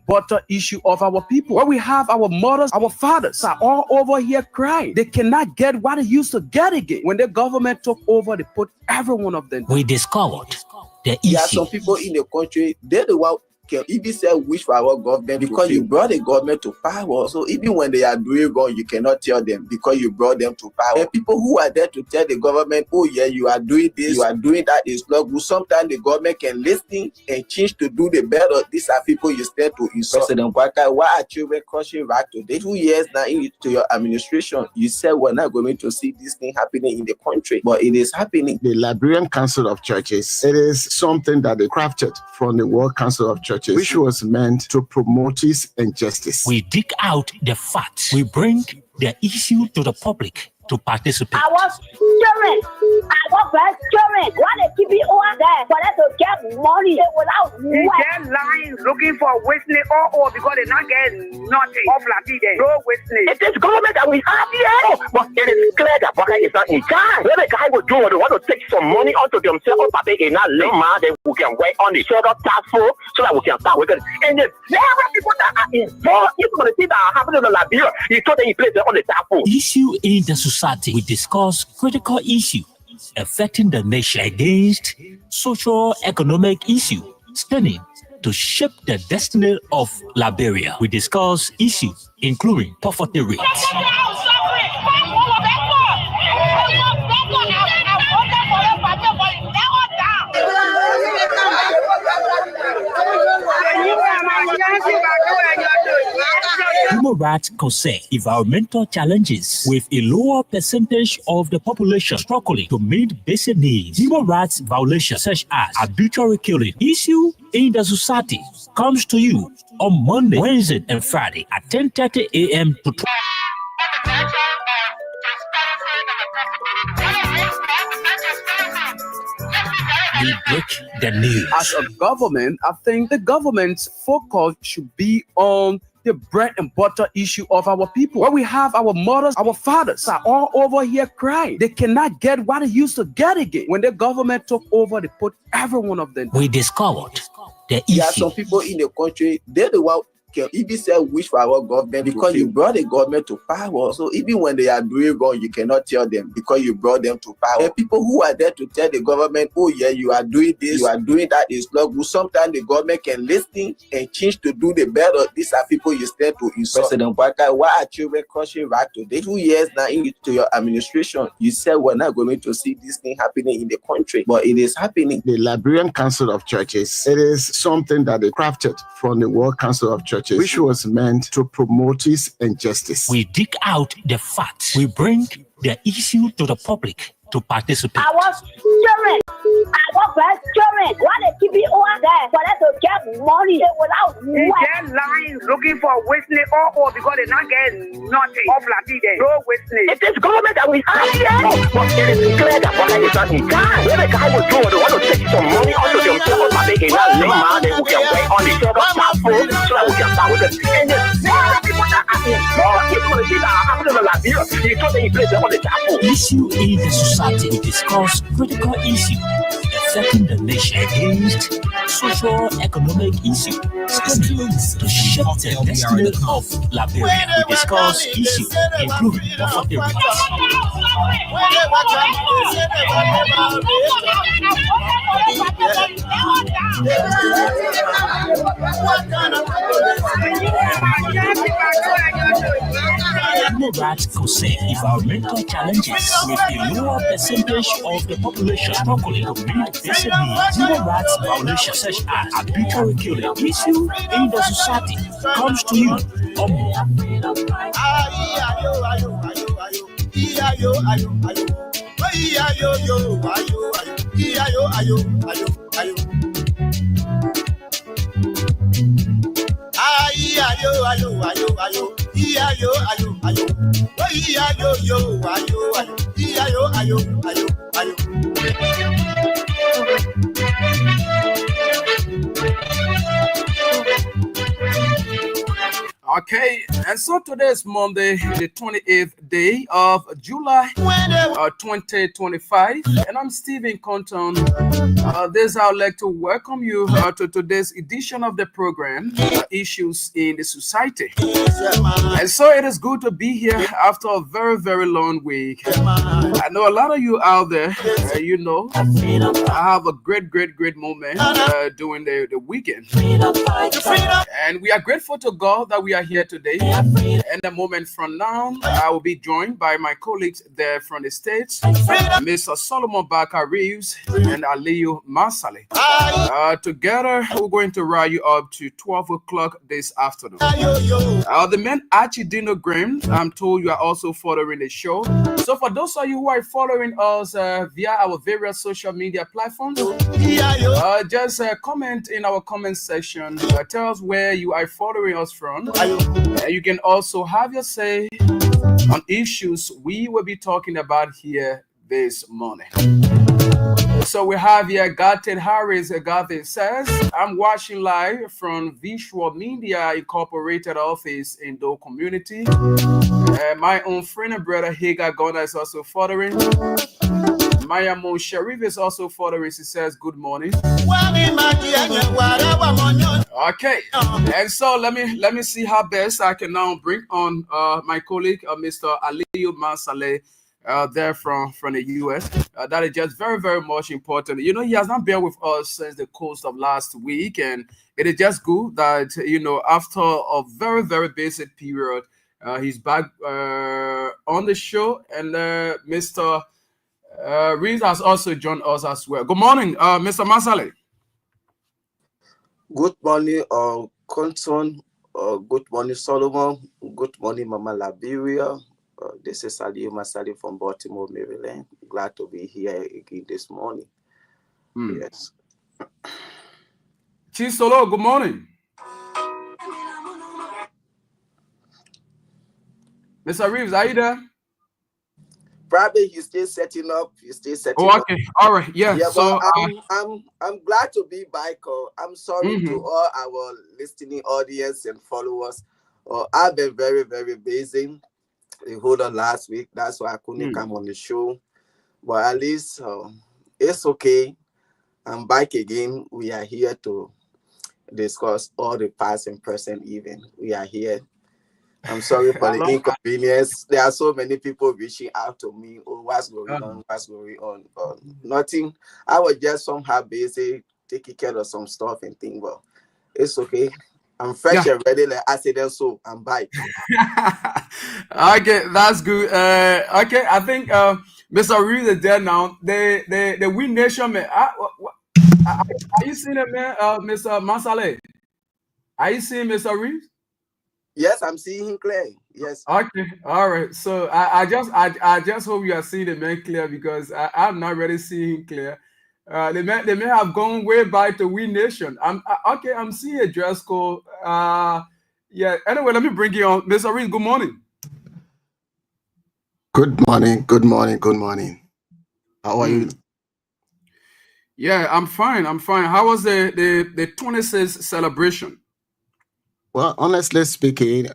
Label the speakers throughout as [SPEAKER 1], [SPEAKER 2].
[SPEAKER 1] butter issue of our people. Where we have our mothers, our fathers are all over here crying. They cannot get what they used to get again. When the government took over, they put every one of them.
[SPEAKER 2] We discovered the issue.
[SPEAKER 3] There are some people in the country, they're the one can even say wish for our government because you brought the government to power. So even when they are doing wrong, you cannot tell them because you brought them to power. And people who are there to tell the government, oh yeah, you are doing this, you are doing that, is not good. Sometimes the government can listen and change to do the better. These are people you stand to insult. President Kwaka, why are children crossing right today? 2 years now into your administration, you said we're not going to see this thing happening in the country, but it is happening.
[SPEAKER 4] The Liberian Council of Churches, it is something that they crafted from the World Council of Churches, which was meant to promote peace and justice.
[SPEAKER 2] We dig out the facts. We bring the issue to the public to participate.
[SPEAKER 5] I was children. I was children. Why they keep it over there for them to get money without
[SPEAKER 6] they get lines looking for wasting all because they not get nothing off like there. No wasting.
[SPEAKER 7] It is government that we have here. But it is clear that Baka is not in charge. When the guy will do what they want to take some money onto themselves, but they not lima, then we can wait on the shadow task force so that we can start working. And the very people that are involved, even the things that are happening in Liberia, you told them you place them on the task force.
[SPEAKER 2] Issue in the society. We discuss critical issues affecting the nation against socio-economic issues standing to shape the destiny of Liberia. We discuss issues including poverty rates. Human rights concern environmental challenges with a lower percentage of the population struggling to meet basic needs. Human rights violations such as arbitrary killing issue in the society comes to you on Monday, Wednesday, and Friday at 10:30 a.m. to 12. We break the news.
[SPEAKER 1] As a government, I think the government's focus should be on the bread and butter issue of our people. Where we have our mothers, our fathers are all over here crying. They cannot get what they used to get again. When the government took over, they put every one of them.
[SPEAKER 2] We discovered the issue.
[SPEAKER 3] There are some people in the country, they're the one can even say wish for our government because you brought the government to power. So even when they are doing wrong, you cannot tell them because you brought them to power. And people who are there to tell the government, oh yeah, you are doing this, you are doing that, is not good. Sometimes the government can listen and change to do the better. These are people you stand to insult. President Kwaka, why are children crossing right today? 2 years now into your administration, you said we're not going to see this thing happening in the country, but it is happening.
[SPEAKER 4] The Liberian Council of Churches, it is something that they crafted from the World Council of Churches, which was meant to promote peace and justice.
[SPEAKER 2] We dig out the facts. We bring the issue to the public to participate.
[SPEAKER 5] I was children. I was children. Why they keep it over there for them to get money without
[SPEAKER 6] they get lines looking for wasting all because they not get nothing off like there. No wasting.
[SPEAKER 7] It is government that we have here. But it is clear that Baka is not in charge. When the guy will do what they want to take some money onto themselves, but they not lima, then we can wait on the shadow task force so that we can start working. And the very people that are involved, even the things that are happening in Liberia, you told them you place them on the task force.
[SPEAKER 2] Issue in the society. We discuss critical issues affecting the nation against socio-economic issues standing to shape the destiny of Liberia. We discuss issues including poverty rates. Human rights concern environmental challenges with a lower percentage of the population struggling to meet basic needs. Human rights violations such as arbitrary killing issue in the society comes to you on
[SPEAKER 1] Okay, and so today is Monday, the 28th day of July 2025, and I'm Stephen Compton. This I would like to welcome you to today's edition of the program, Issues in the Society. And so it is good to be here after a very, very long week. I know a lot of you out there, I have a great moment during the weekend. And we are grateful to God that we are here today. And a moment from now, I will be joined by my colleagues there from the States, Mr. Solomon Barker Reeves and Aliyu Masale. Together, we're going to ride you up to 12 o'clock this afternoon. The man Archidino Graham, I'm told you are also following the show. So for those of you who are following us via our various social media platforms, just comment in our comment section. Tell us where you are following us from. You can also have your say on issues we will be talking about here this morning. So we have here Gathen Harris. Gathen says, I'm watching live from Visual Media Incorporated office in Doe Community. My own friend and brother Hagar Gona is also following. Maya Mo Sharif is also following. She says, good morning. Okay, and so let me see how best I can now bring on my colleague, Mr. Aliyu Masale, there from the US. That is just very, very much important. You know, he has not been with us since the close of last week, and it is just good that, after a very, very basic period, he's back on the show, and Mr. Reeves has also joined us as well. Good morning, Mr. Masale.
[SPEAKER 3] Good morning, Compton. Good morning, Solomon. Good morning, Mama Liberia. This is Aliyu Masale from Baltimore, Maryland. Glad to be here again this morning. Yes.
[SPEAKER 1] Chisolo, good morning. Mr. Reeves, are you there?
[SPEAKER 3] Probably he's still setting up.
[SPEAKER 1] Oh, okay. All right. Yeah. So
[SPEAKER 3] I'm glad to be back. I'm sorry to all our listening audience and followers. I've been very, very busy the whole of last week. That's why I couldn't come on the show. But at least it's okay. I'm back again. We are here to discuss all the past and present even. We are here. I'm sorry for the inconvenience. There are so many people reaching out to me. Oh, what's going on? What's going on? Nothing. I was just somehow busy taking care of some stuff and things. Well, it's okay. I'm fresh and ready. Like I said, so I'm back.
[SPEAKER 1] Okay, that's good. Okay, I think Mr. Reeves is there now. The Win Nation man. Are you seeing it, man? Mr. Masale? Are you seeing Mr. Reeves?
[SPEAKER 3] Yes, I'm seeing him clear. Yes.
[SPEAKER 1] Okay. All right. So I just hope you are seeing the man clear, because I'm not really seeing him clear. They may have gone way back to Win Nation. I'm seeing a dress code. Yeah. Anyway, let me bring you on, Mr. Reeves. Good morning.
[SPEAKER 4] Good morning. Good morning. Good morning. How are you?
[SPEAKER 1] Yeah, I'm fine. How was the 26th celebration?
[SPEAKER 4] Well, honestly speaking,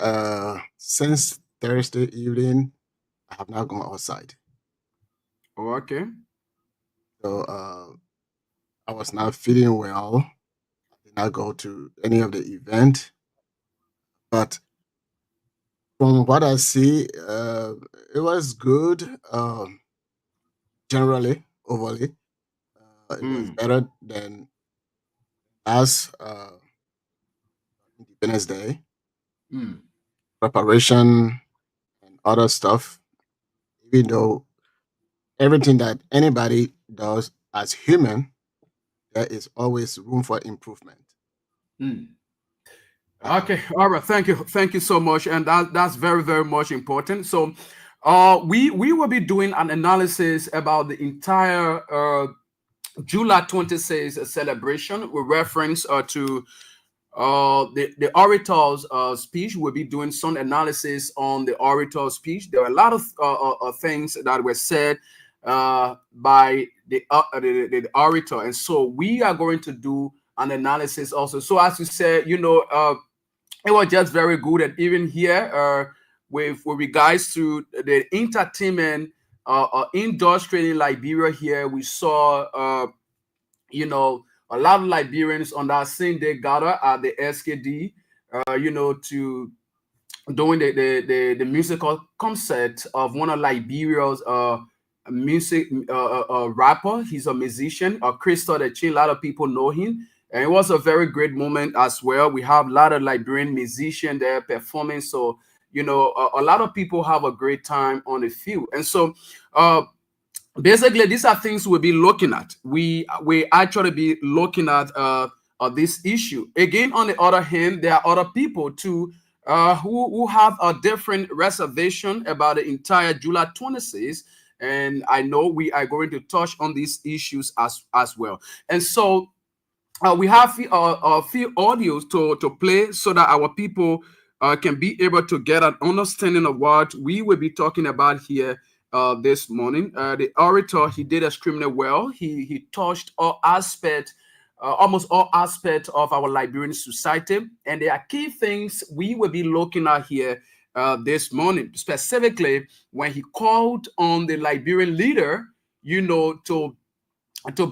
[SPEAKER 4] since Thursday evening, I have not gone outside.
[SPEAKER 1] Oh, okay.
[SPEAKER 4] So I was not feeling well. I did not go to any of the event. But from what I see, it was good. Generally, overly, it was better than last Independence Day. Preparation and other stuff. Even though everything that anybody does as human, there is always room for improvement.
[SPEAKER 1] Okay, all right. Thank you so much, and that's very, very much important. So, we will be doing an analysis about the entire July 26th celebration with reference to the orator's speech. We'll be doing some analysis on the orator's speech. There are a lot of things that were said by the orator, and so we are going to do an analysis also. So as you said, it was just very good. And even here, with regards to the entertainment industry in Liberia, here we saw, you know, a lot of Liberians on that same day gather at the SKD, you know, to doing the musical concert of one of Liberia's music rapper. He's a musician, Crystal the Chin. A lot of people know him. And it was a very great moment as well. We have a lot of Liberian musicians there performing. So, you know, a lot of people have a great time on the field. And so, basically, these are things we'll be looking at. We actually be looking at this issue. Again, on the other hand, there are other people too who have a different reservation about the entire July 26th. And I know we are going to touch on these issues as well. And so, we have a few audios to play so that our people can be able to get an understanding of what we will be talking about here this morning. The orator, he did extremely well. He touched all aspects, almost all aspects of our Liberian society. And there are key things we will be looking at here this morning, specifically when he called on the Liberian leader, you know, to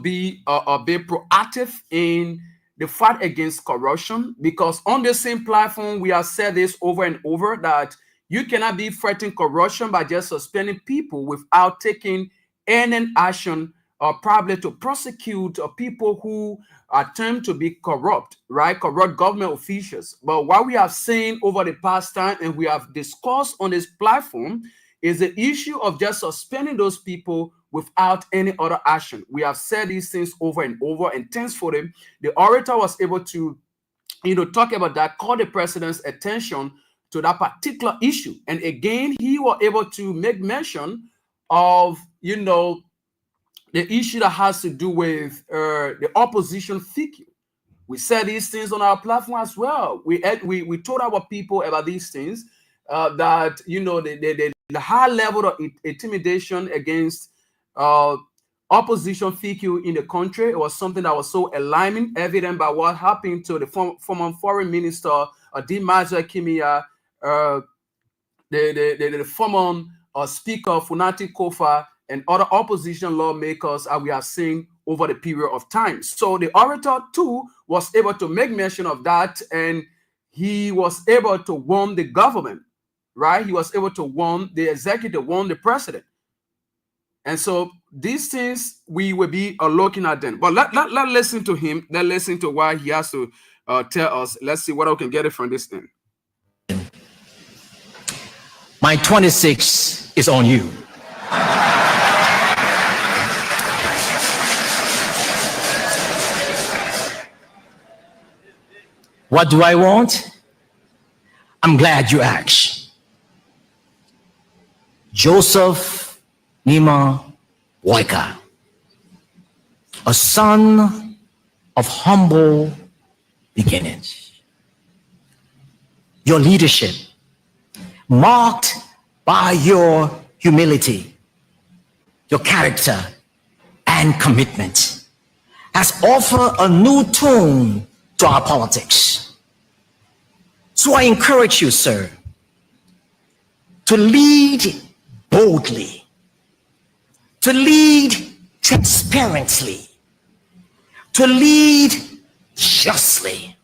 [SPEAKER 1] be a bit proactive in the fight against corruption, because on the same platform we have said this over and over, that you cannot be fighting corruption by just suspending people without taking any action, or probably to prosecute people who attempt to be corrupt, right? Corrupt government officials. But what we have seen over the past time, and we have discussed on this platform, is the issue of just suspending those people without any other action. We have said these things over and over, and thanks for them. The orator was able to, you know, talk about that, call the president's attention to that particular issue. And again, he was able to make mention of, you know, the issue that has to do with the opposition figure. We said these things on our platform as well. We told our people about these things, that, you know, the high level of intimidation against opposition figure in the country. It was something that was so alarming, evident by what happened to the former foreign minister, DiMaggio Kimia, the former speaker, Funati Kofa, and other opposition lawmakers, as we have seen over the period of time. So the orator too was able to make mention of that, and he was able to warn the government, right? He was able to warn the executive, warn the president. And so these things we will be looking at them. But let listen to him. Let's listen to what he has to tell us. Let's see what I can get it from this thing.
[SPEAKER 8] My 26 is on you. What do I want? I'm glad you asked. Joseph Nima Waika, a son of humble beginnings. Your leadership, marked by your humility, your character, and commitment, has offered a new tone to our politics. So I encourage you, sir, to lead boldly, to lead transparently, to lead justly,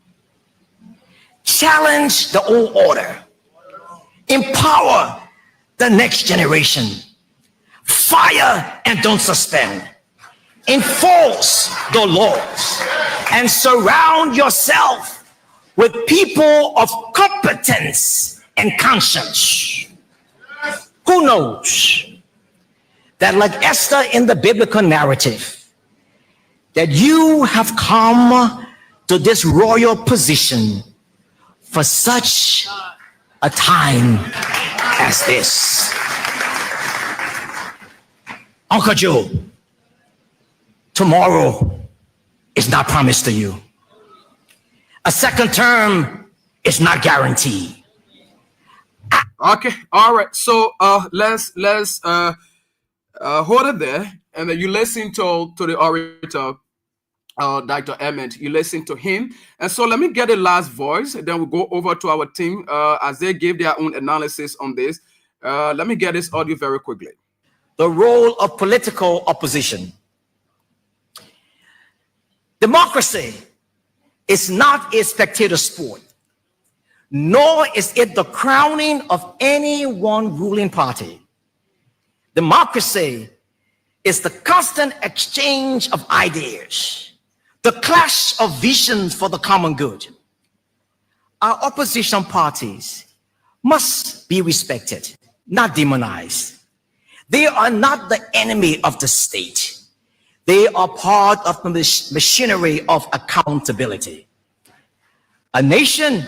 [SPEAKER 8] challenge the old order, empower the next generation, fire and don't suspend, enforce the laws, and surround yourself with people of competence and conscience. Who knows that, like Esther in the biblical narrative, that you have come to this royal position for such a time as this. Uncle Joe, tomorrow is not promised to you. A second term is not guaranteed.
[SPEAKER 1] Okay, all right. So let's hold it there, and then you listen to the orator Dr. Emmett. You listen to him. And so let me get the last voice. Then we'll go over to our team as they give their own analysis on this. Let me get this audio very quickly.
[SPEAKER 8] The role of political opposition. Democracy is not a spectator sport, nor is it the crowning of any one ruling party. Democracy is the constant exchange of ideas, the clash of visions for the common good. Our opposition parties must be respected, not demonized. They are not the enemy of the state. They are part of the machinery of accountability. A nation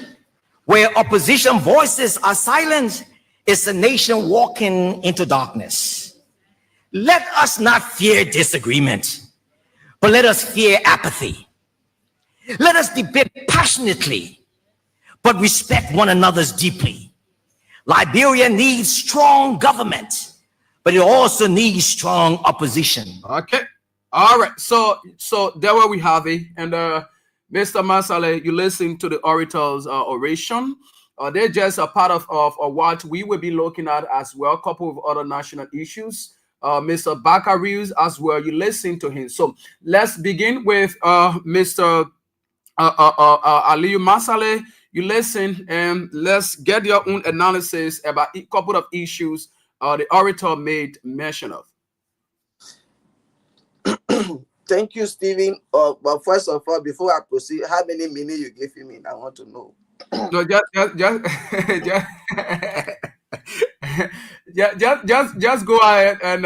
[SPEAKER 8] where opposition voices are silenced is a nation walking into darkness. Let us not fear disagreement, but let us fear apathy. Let us debate passionately, but respect one another's deeply. Liberia needs strong government, but it also needs strong opposition.
[SPEAKER 1] Okay. All right. So there where we have it. And Mr. Masale, you listen to the orator's oration. They're just a part of what we will be looking at as well, a couple of other national issues. Mr. Bakarius as well, you listen to him. So let's begin with Mr. Aliyu Masale. You listen and let's get your own analysis about a couple of issues the orator made mention of.
[SPEAKER 3] Thank you, Stephen. But first of all, before I proceed, how many minutes you gave me? I want to know.
[SPEAKER 1] No, just go ahead and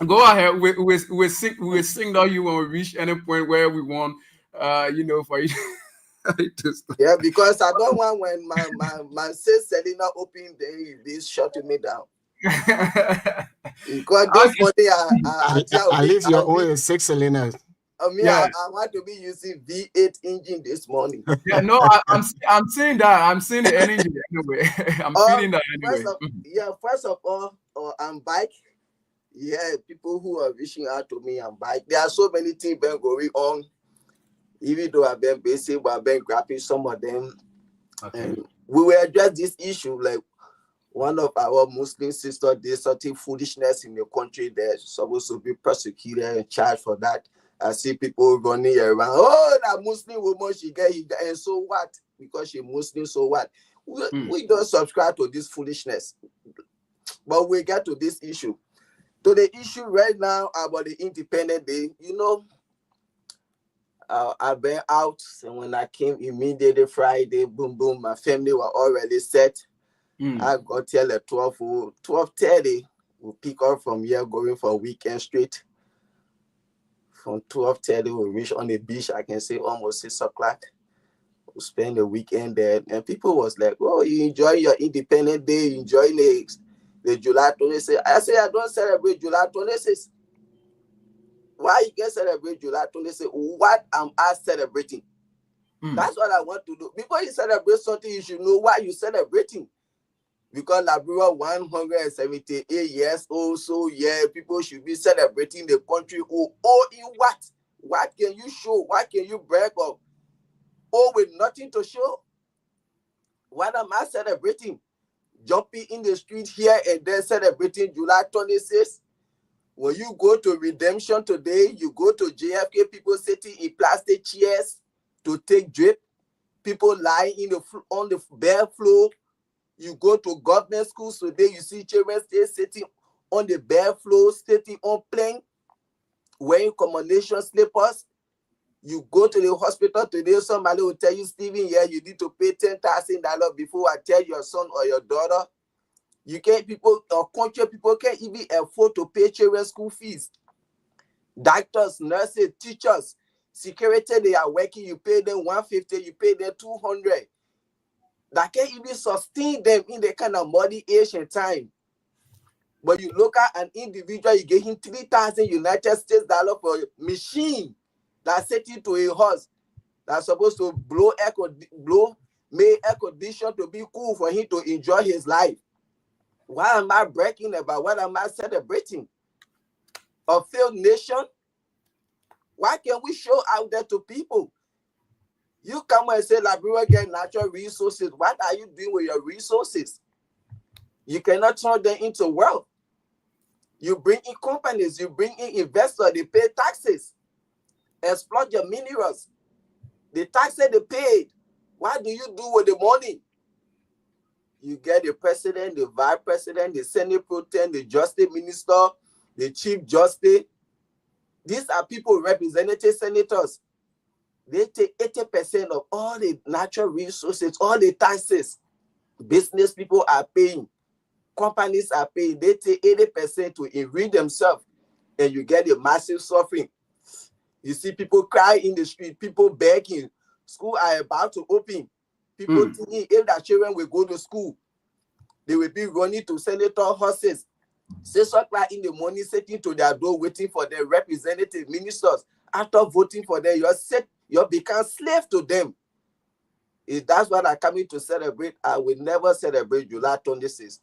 [SPEAKER 1] go ahead. We signal you when we reach any point where we want, for you.
[SPEAKER 3] Yeah, because I don't want when my sis Selena open this shutting me down. Because those money
[SPEAKER 4] at least your own is 6 cylinders.
[SPEAKER 3] I want to be using V8 engine this morning.
[SPEAKER 1] Yeah, no, I'm seeing that. I'm seeing the energy anyway. I'm feeling that anyway.
[SPEAKER 3] First of all, I'm back. Yeah, people who are reaching out to me, I'm back. There are so many things been going on. Even though I've been busy, but I've been grabbing some of them. Okay. And we will address this issue. Like one of our Muslim sisters did something foolishness in the country. They're supposed to be prosecuted and charged for that. I see people running around. Oh, that Muslim woman, she get it. And so what? Because she's Muslim, so what? We don't subscribe to this foolishness. But we get to this issue. To the issue right now about the Independence Day, I've been out, and when I came immediately Friday, boom, boom, my family were already set. I got till at 12:30. We'll pick up from here, going for a weekend straight. From 12:30, we'll reach on the beach, I can say almost 6 o'clock. We'll spend the weekend there. And people was like, oh, you enjoy your Independence Day, you enjoy the July 26th. I say, I don't celebrate July 26th. Why you can celebrate July 26th? What am I celebrating? That's what I want to do. Before you celebrate something, you should know why you're celebrating. Because Liberia 178 years old, so yeah, people should be celebrating the country. Oh, in what? What can you show? What can you brag of? Oh, with nothing to show? What am I celebrating? Jumping in the street here and then celebrating July 26th? When you go to Redemption today, you go to JFK, people sitting in plastic chairs to take drip. People lying on the bare floor. You go to government schools today, you see children sitting on the bare floor, sitting on plane, wearing combination slippers. You go to the hospital today, somebody will tell you, Stephen, yeah, you need to pay $10,000 before I tell your son or your daughter. You can't, country people can't even afford to pay children's school fees. Doctors, nurses, teachers, security, they are working, you pay them $150, you pay them $200. That can't even sustain them in the kind of muddy age and time. But you look at an individual, you give him 3,000 United States dollars for a machine that's setting to a horse that's supposed to make air condition to be cool for him to enjoy his life. Why am I bragging about? What am I celebrating? A failed nation? Why can't we show out there to people? You come and say Liberia get natural resources. What are you doing with your resources? You cannot turn them into wealth. You bring in companies, you bring in investors, they pay taxes, exploit your minerals. The taxes they paid, what do you do with the money? You get the president, the vice president, the Senate pro tem, the justice minister, the chief justice. These are people, representative senators. They take 80% of all the natural resources, all the taxes. Business people are paying. Companies are paying. They take 80% to enrich themselves. And you get a massive suffering. You see people cry in the street, people begging. School are about to open. People thinking if their children will go to school, they will be running to senator horses. 6 o'clock in the morning, sitting to their door, waiting for their representative ministers. After voting for them, you become slave to them. If that's what I'm coming to celebrate, I will never celebrate July 26th.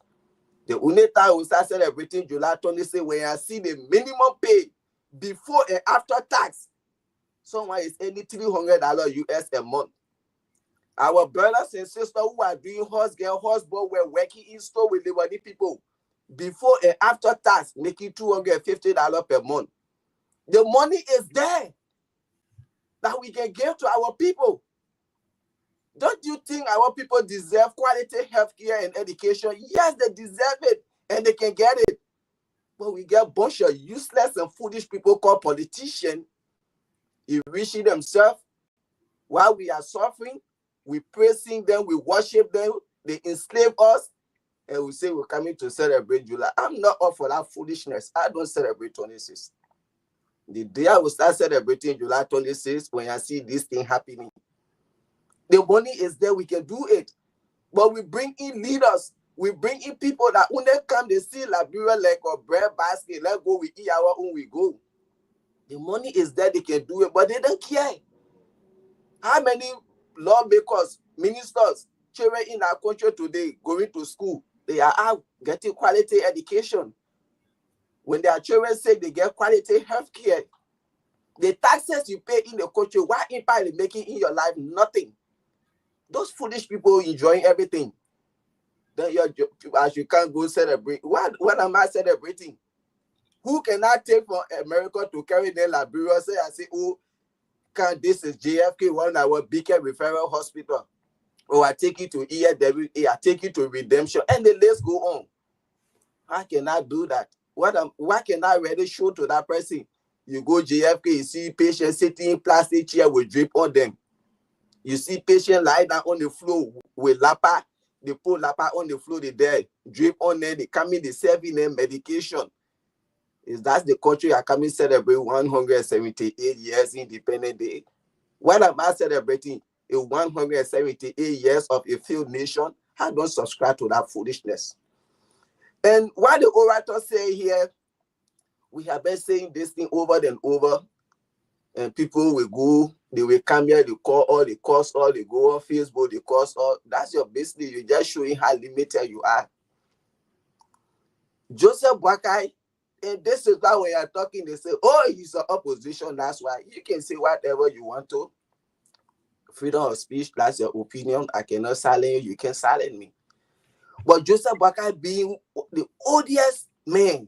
[SPEAKER 3] The only time we start celebrating July 26th when I see the minimum pay before and after tax. Someone is earning $300 US a month. Our brothers and sisters who are doing horse girl, horse boy were working in store with the body people before and after tax, making $250 per month. The money is there that we can give to our people. Don't you think our people deserve quality healthcare and education? Yes, they deserve it and they can get it. But we get a bunch of useless and foolish people called politicians enriching themselves while we are suffering. We praising them, we worship them, they enslave us, and we say we're coming to celebrate July. I'm not up for that foolishness. I don't celebrate 26. The day I will start celebrating July 26 when I see this thing happening. The money is there, we can do it. But we bring in leaders, we bring in people that when they come, they see Liberia like a bread basket, let go, we eat our own, we go. The money is there, they can do it, but they don't care. How many lawmakers, ministers, children in our country today going to school, they are out getting quality education. When their children say they get quality health care, the taxes you pay in the country, what impact is making in your life? Nothing. Those foolish people enjoying everything. Then as you can't go celebrate. What am I celebrating? Who can I take from America to carry their Liberia? Say, oh, this is JFK 1 hour Beacon Referral Hospital. Or I take you to EFWA, I take you to Redemption, and the list go on. How can I do that? What can I really show to that person? You go JFK, you see patients sitting in plastic chair with drip on them. You see patients lie down on the floor with lapa. They put lapa on the floor, they there, drip on them, they come in, they serving them medication. Is that the country I come in celebrate 178 years Independent Day? What am I celebrating? A 178 years of a failed nation? I don't subscribe to that foolishness. And what the orator say here, we have been saying this thing over and over, and people will go, they will come here, they call all, they cost all, they go on Facebook, they cost all. That's your business. You're just showing how limited you are. Joseph Boakai, and this is why when you're talking, they say, oh, he's an opposition, that's why. You can say whatever you want to. Freedom of speech, that's your opinion. I cannot silence you, you can silence me. But Joseph Boakai being the odious man,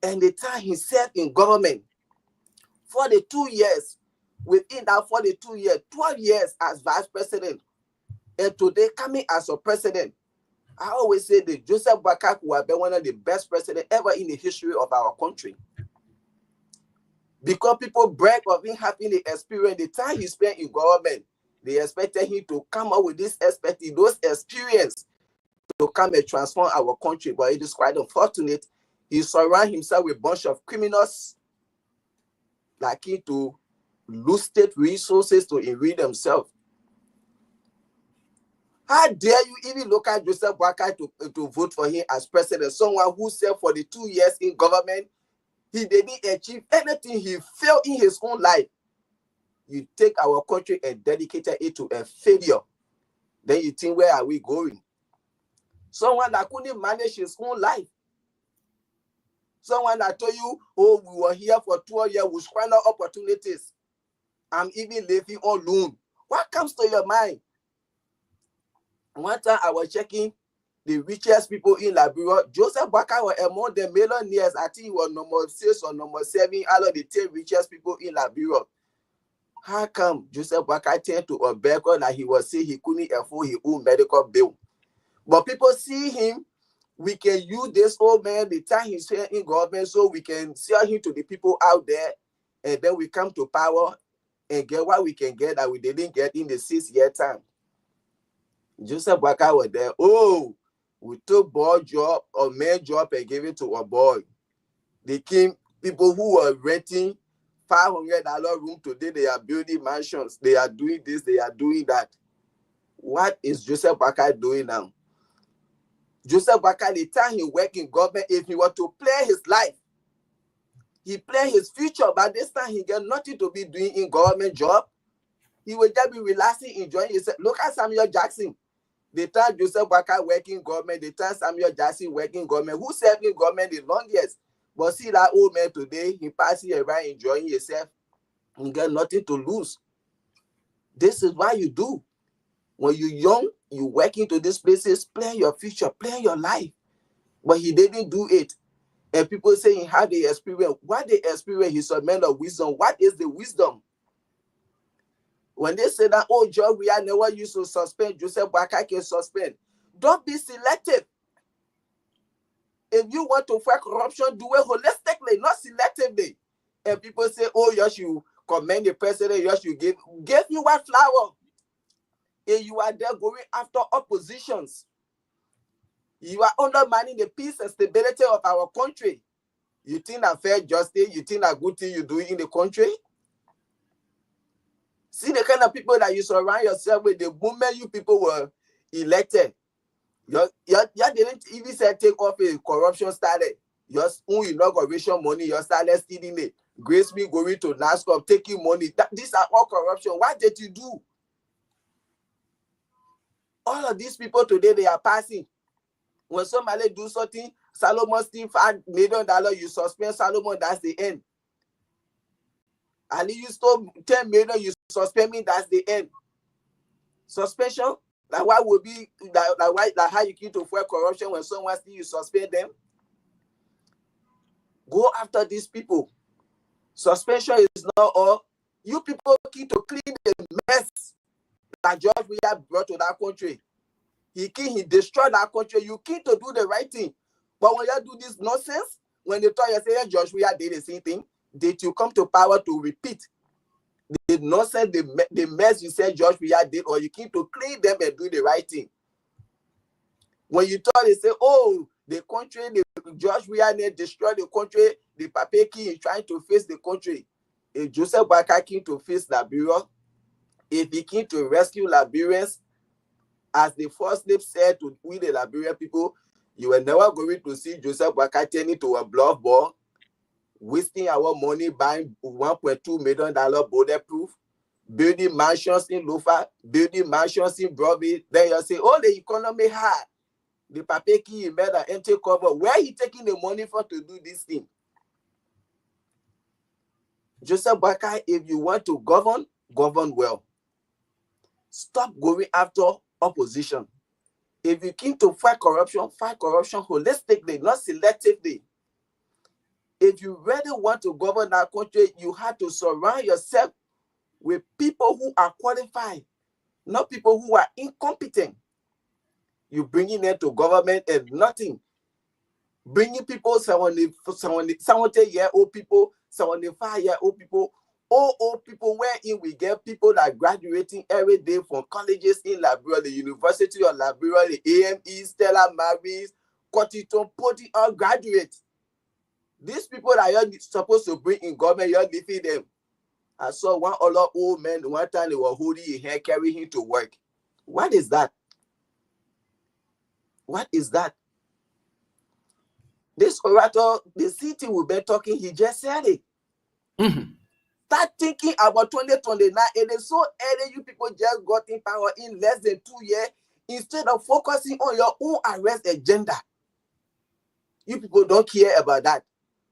[SPEAKER 3] and the time he served in government, 42 years, within that 42 years, 12 years as vice president, and today coming as a president. I always say that Joseph Boakai will have been one of the best presidents ever in the history of our country. Because people brag of him having the experience, the time he spent in government, they expected him to come up with this expertise, those experience to come and transform our country. But it is quite unfortunate. He surrounded himself with a bunch of criminals like him to lose state resources to enrich themselves. How dare you even look at Joseph Boakai to vote for him as president? Someone who served for the 2 years in government, he didn't achieve anything. He failed in his own life. You take our country and dedicated it to a failure. Then you think, where are we going? Someone that couldn't manage his own life. Someone that told you, oh, we were here for 12 years, we squander opportunities. I'm even living on loan. What comes to your mind? One time I was checking the richest people in Liberia. Joseph Boakai was among the millionaires. I think he was number 6 or number 7 out of the 10 richest people in Liberia. How come Joseph Boakai turned to a beggar that he was saying he couldn't afford his own medical bill? But people see him, we can use this old man, the time he's here in government, so we can sell him to the people out there, and then we come to power and get what we can get that we didn't get in the 6-year time. Joseph Boakai was there. Oh, we took boy job or man job and gave it to a boy. They came, people who were renting $500 room today, they are building mansions. They are doing this, they are doing that. What is Joseph Boakai doing now? Joseph Boakai, the time he worked in government, if he were to play his life, he play his future, but this time he got nothing to be doing in government job. He will just be relaxing, enjoying himself. Look at Samuel Jackson. The time Joseph Boakai working government, the time Samuel Jackson working government, who served in government the longest? But see that old man today, he passing around enjoying himself. He got nothing to lose. This is what you do. When you're young, you work into these places, plan your future, plan your life. But he didn't do it. And people saying how they experience, what they experience is a man of wisdom. What is the wisdom? When they say that, oh, George, we are never used to suspend, Joseph Boakai can suspend. Don't be selective. If you want to fight corruption, do it holistically, not selectively. And people say, oh, yes, you commend the president, yes, you give you what flower. And you are there going after oppositions. You are undermining the peace and stability of our country. You think that fair justice, you think that good thing you do in the country? See the kind of people that you surround yourself with. The moment you people were elected, you didn't even say take off a corruption started. Just inauguration money, you started stealing it. Grace me going to NASCOP, taking money. These are all corruption. What did you do? All of these people today, they are passing. When somebody do something, Solomon still $5 million, you suspend Solomon, that's the end. And if you stole 10 million, you suspend me, that's the end. Suspension? Like what would be like how you keep to avoid corruption when someone steal, you suspend them? Go after these people. Suspension is not all. You people keep to clean the mess that George Weah brought to that country. He destroyed that country. You keep to do the right thing. But when you do this nonsense, when they tell you say George Weah did the same thing, did you come to power to repeat the nonsense, the mess you said George Weah did, or you keep to clean them and do the right thing? When you talk, they say, oh, the country, George Weah destroyed the country, the Papeki is trying to face the country. If Joseph Boakai came to face Liberia, if he came to rescue Liberians, as the first slave said to we the Liberian people, you were never going to see Joseph Boakai turning to a bluff ball, wasting our money buying $1.2 million bulletproof, building mansions in Lofa, building mansions in Broadway. Then you say, oh, the economy hard. The Papeki made an empty cover. Where are you taking the money from to do this thing? Joseph Boakai, if you want to govern, govern well. Stop going after opposition. If you came to fight corruption holistically, not selectively. If you really want to govern our country, you have to surround yourself with people who are qualified, not people who are incompetent. You bringing them to government and nothing. Bringing people, 70-year-old people, 75-year-old people, all old people, wherein we get people that are graduating every day from colleges in Liberia, the University of Liberia, the AME, Stella Maris, Cotton, Poti, all graduates. These people that you're supposed to bring in government, you're leaving them. I saw one other old man, one time they were holding his hair, carrying him to work. What is that? What is that? This orator, the city will be talking, he just said it.
[SPEAKER 8] Mm-hmm.
[SPEAKER 3] Start thinking about 2029. It is so early, you people just got in power in less than 2 years. Instead of focusing on your own arrest agenda. You people don't care about that.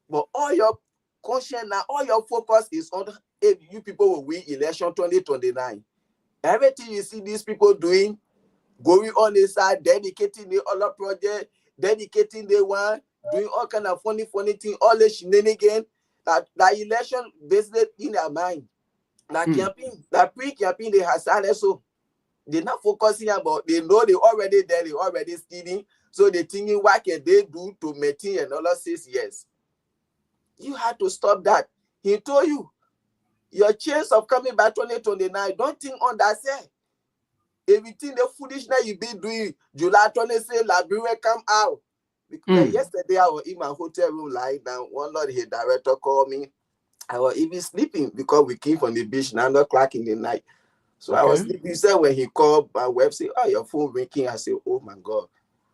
[SPEAKER 3] But all your conscience now, all your focus is on if you people will win election 2029. Everything you see these people doing, going on inside, dedicating the other project, dedicating the one, doing all kind of funny thing, all the shenanigans, that election business in their mind. That campaign, that pre-campaign they have started, so they're not focusing about, they know they already there, they already stealing, so they're thinking what can they do to maintain another 6 years. You had to stop that. He told you, your chance of coming back 2029, don't think on that side. Everything the foolishness you be doing, July 26, Liberia come out. Because yesterday I was in my hotel room lying down. One Lord, his director called me. I was even sleeping because we came from the beach 9 o'clock in the night. So I was sleeping. He said when he called my wife, say, "Oh, your phone ringing." I said, "Oh my God."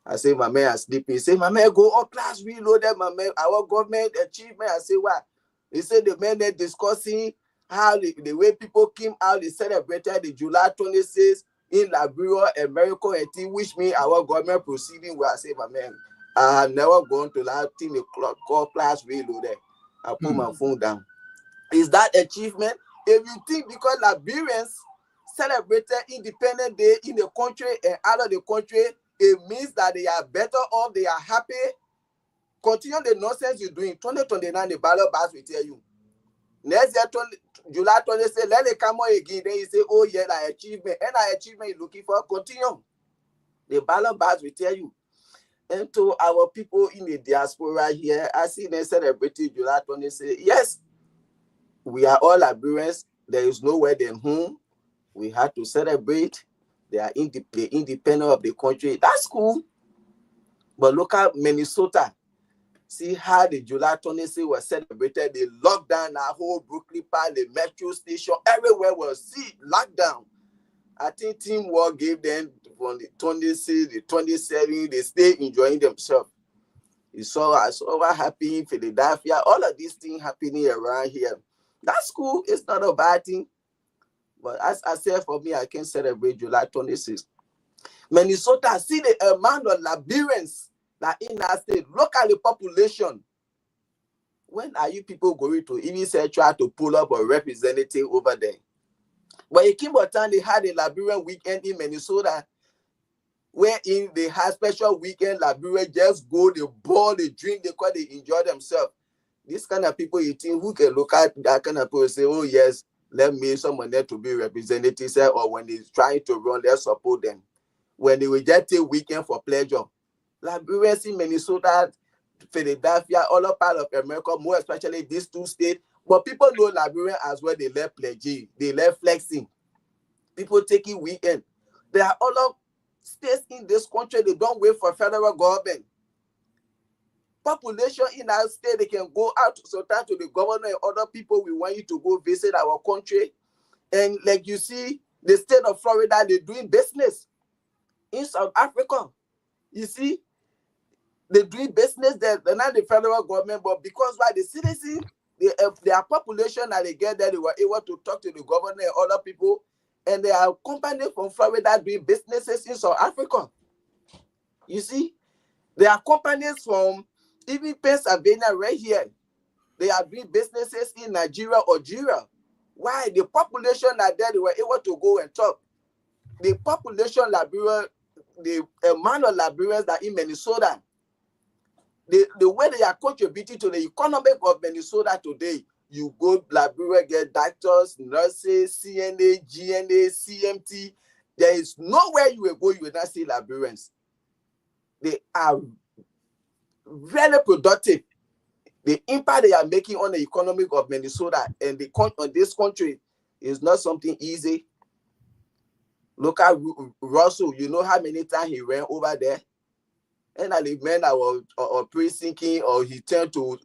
[SPEAKER 3] I said, "My man is sleeping." He said, "My man, go on class reloaded, my man. Our government achievement." I said, "What?" He said the men are discussing how the way people came out, they celebrated the July 26th in Liberia, America, and which means our government proceeding. Where I say, "My man, I have never gone to that thing the call class reloaded." I put my phone down. Is that achievement? If you think because Liberians celebrated Independence Day in the country and out of the country, it means that they are better off, they are happy, continue the nonsense you're doing. 2029, the ballot box will tell you. Next year, July 26, let it come on again. Then you say, "Oh yeah, that achievement." And that achievement you're looking for, continue. The ballot box will tell you. And to our people in the diaspora here, I see them celebrating July 26. Yes, we are all Liberians. There is nowhere than home. We have to celebrate. They are independent of the country. That's cool. But look at Minnesota. See how the July 26 was celebrated. They locked down our whole Brooklyn Park, the metro station, everywhere was locked down. I think Teamwork gave them from the 26, the 27, they stay enjoying themselves. I saw what happened in Philadelphia, all of these things happening around here. That's cool. It's not a bad thing. But as I said, for me, I can celebrate July 26. Minnesota, see the amount of Liberians that in that state. Look at the population. When are you people going to even say try to pull up a representative over there? But in Kimberton, they had a Liberian weekend in Minnesota, wherein they had special weekend. Liberians just go, they ball, they drink, they enjoy themselves. This kind of people, you think, who can look at that kind of people and say, "Oh yes, let me someone there to be representative," or when they're trying to run, let's support them. When they will just take weekend for pleasure. Liberians in Minnesota, Philadelphia, all part of America, more especially these two states. But people know Liberian as well. They left pledging, they left flexing. People taking weekend. There are other states in this country, they don't wait for federal government. Population in our state, they can go out sometimes to the governor and other people. We want you to go visit our country. And like you see, the state of Florida, they're doing business. In South Africa, you see, they're doing business there. They're not the federal government, but because why the citizens, their population that they get there, they were able to talk to the governor and other people. And there are companies from Florida doing businesses in South Africa. You see, there are companies from even Pennsylvania right here. They are doing businesses in Nigeria or Algeria. Why? The population that there, they were able to go and talk. The population Liberia, the amount of Liberians that in Minnesota, the way they are contributing to the economy of Minnesota today, you go Liberia, get doctors, nurses, CNA, GNA, CMT. There is nowhere you will go, you will not see Liberians. They are really productive. The impact they are making on the economy of Minnesota and on this country is not something easy. Look at Russell. You know how many times he ran over there? And the men that were pre-sinking, or he turned to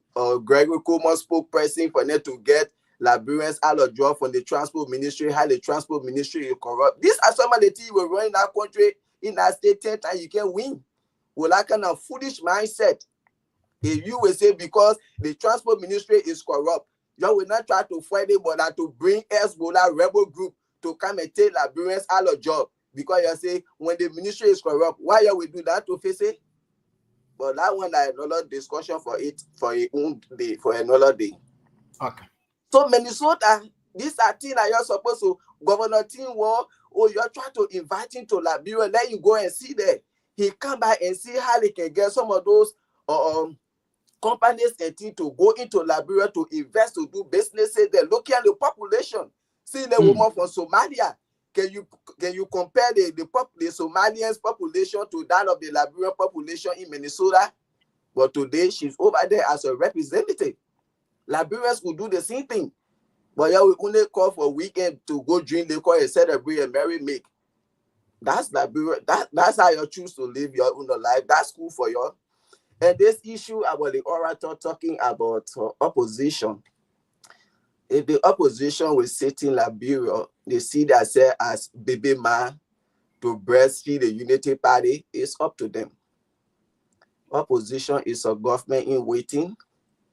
[SPEAKER 3] Gregory Coleman spokesperson for them to get Liberians out of job from the transport ministry, how the transport ministry is corrupt. These are some of the things we're running our country in our state 10 times you can win. With that kind of foolish mindset. If you will say because the transport ministry is corrupt, you will not try to fight it, but to bring Hezbollah rebel group to come and take Liberians out of job. Because you say when the ministry is corrupt, why you will do that to face it? But that one is another discussion for a own day, for another day.
[SPEAKER 8] Okay.
[SPEAKER 3] So Minnesota, these are things that you're supposed to, Governor Tim Wall, you're trying to invite him to Liberia, let you go and see there. He come back and see how they can get some of those companies and things to go into Liberia to invest, to do businesses there. Look at the population. See the woman from Somalia. Can you compare the Somalians population to that of the Liberian population in Minnesota? But today she's over there as a representative. Liberians will do the same thing. But yeah, we only call for a weekend to go drink liquor and celebrate and marry make. That's Liberia. That's how you choose to live your own life. That's cool for you. And this issue about the orator talking about opposition. If the opposition will sit in Liberia, they see themselves as baby man to breastfeed the Unity Party, it's up to them. Opposition is a government in waiting.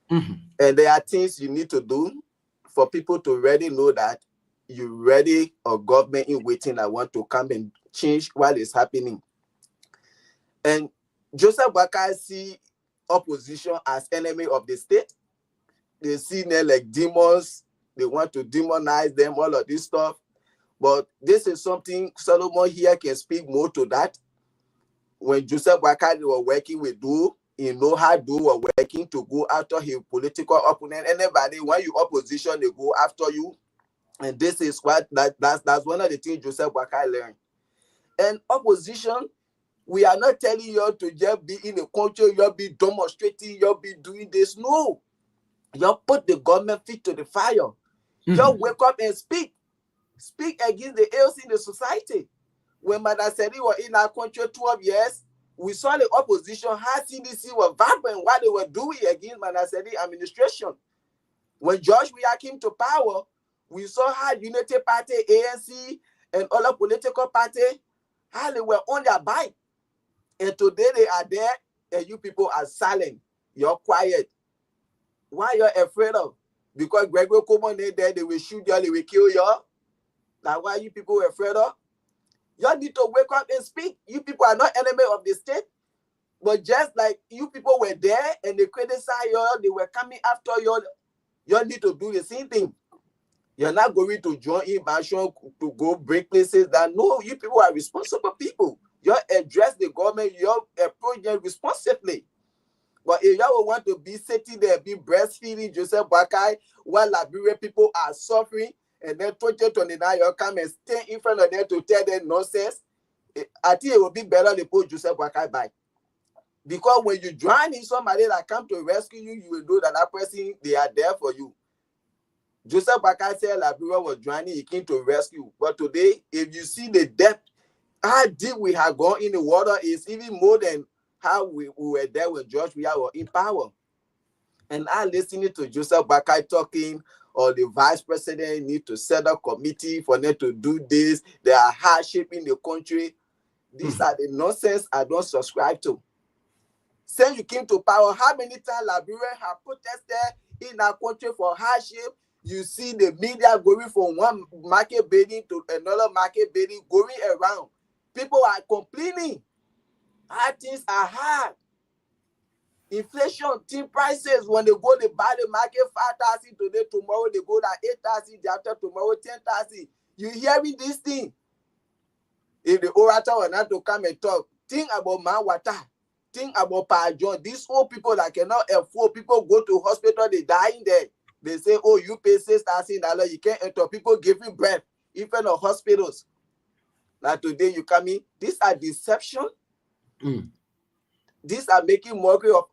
[SPEAKER 3] And there are things you need to do for people to really know that you ready a government in waiting that want to come and change what is happening. And Joseph Boakai see opposition as enemy of the state. They see them like demons. They want to demonize them, all of this stuff. But this is something Solomon here can speak more to that. When Joseph Boakai were working with Do, he know how Do were working to go after his political opponent. Anybody, when you opposition, they go after you. And this is what that's one of the things Joseph Boakai learned. And opposition, we are not telling you to just be in the country, you'll be demonstrating, you'll be doing this. No. You put the government feet to the fire. You wake up and speak. Speak against the ills in the society. When Madam Seri was in our country 12 years, we saw the opposition, how CDC was vibrant, what they were doing against Madam Seri administration. When George Weah came to power, we saw how Unity Party, ANC, and other political parties, how they were on their bike. And today they are there, and you people are silent. You're quiet. Why you're afraid of? Because Gregory Coleman there, they will shoot you, they will kill you. That's why you people are afraid of? You need to wake up and speak. You people are not enemy of the state. But just like you people were there and they criticize you, they were coming after you, you need to do the same thing. You're not going to join in Bashon to go break places that no, you people are responsible people. You address the government, you approach them responsibly. But if y'all want to be sitting there, be breastfeeding Joseph Boakai while Liberian people are suffering, and then 2029 you come and stand in front of them to tell them nonsense, I think it would be better to put Joseph Boakai back. Because when you join in somebody that come to rescue you, you will know that that person, they are there for you. Joseph Boakai said Liberia was joining, he came to rescue. But today, if you see the depth, how deep we have gone in the water is even more than how we were there when George Weah was in power. And I listening to Joseph Boakai talking, or the vice president need to set a committee for them to do this. There are hardship in the country. These are the nonsense I don't subscribe to. Since you came to power, how many times Liberians have protested in our country for hardship? You see the media going from one market building to another market building, going around. People are complaining. How things are hard. Inflation, tin prices, when they go, they buy the market 5,000 today, tomorrow they go down 8,000, the after tomorrow 10,000. You hearing this thing? If the orator were not to come and talk, think about Manwater, think about Pajon. These old people that cannot afford, people go to hospital, they die in there. They say, oh, you pay $6,000, you can't enter. People giving breath, even in hospitals. Now today you come in, these are deception. These are making mockery of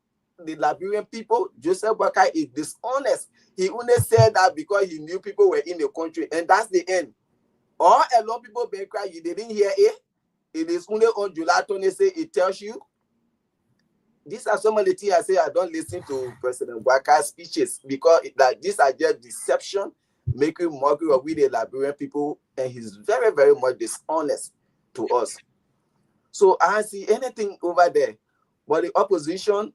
[SPEAKER 3] the Liberian people. Joseph Boakai is dishonest. He only said that because he knew people were in the country, and that's the end. All a lot of people been crying, you didn't hear it. It is only on July 20 say it tells you. These are some of the things I say I don't listen to President Boakai's speeches because these are just deception, making mockery of we the Liberian people, and he's very, very much dishonest to us. So I don't see anything over there. But the opposition,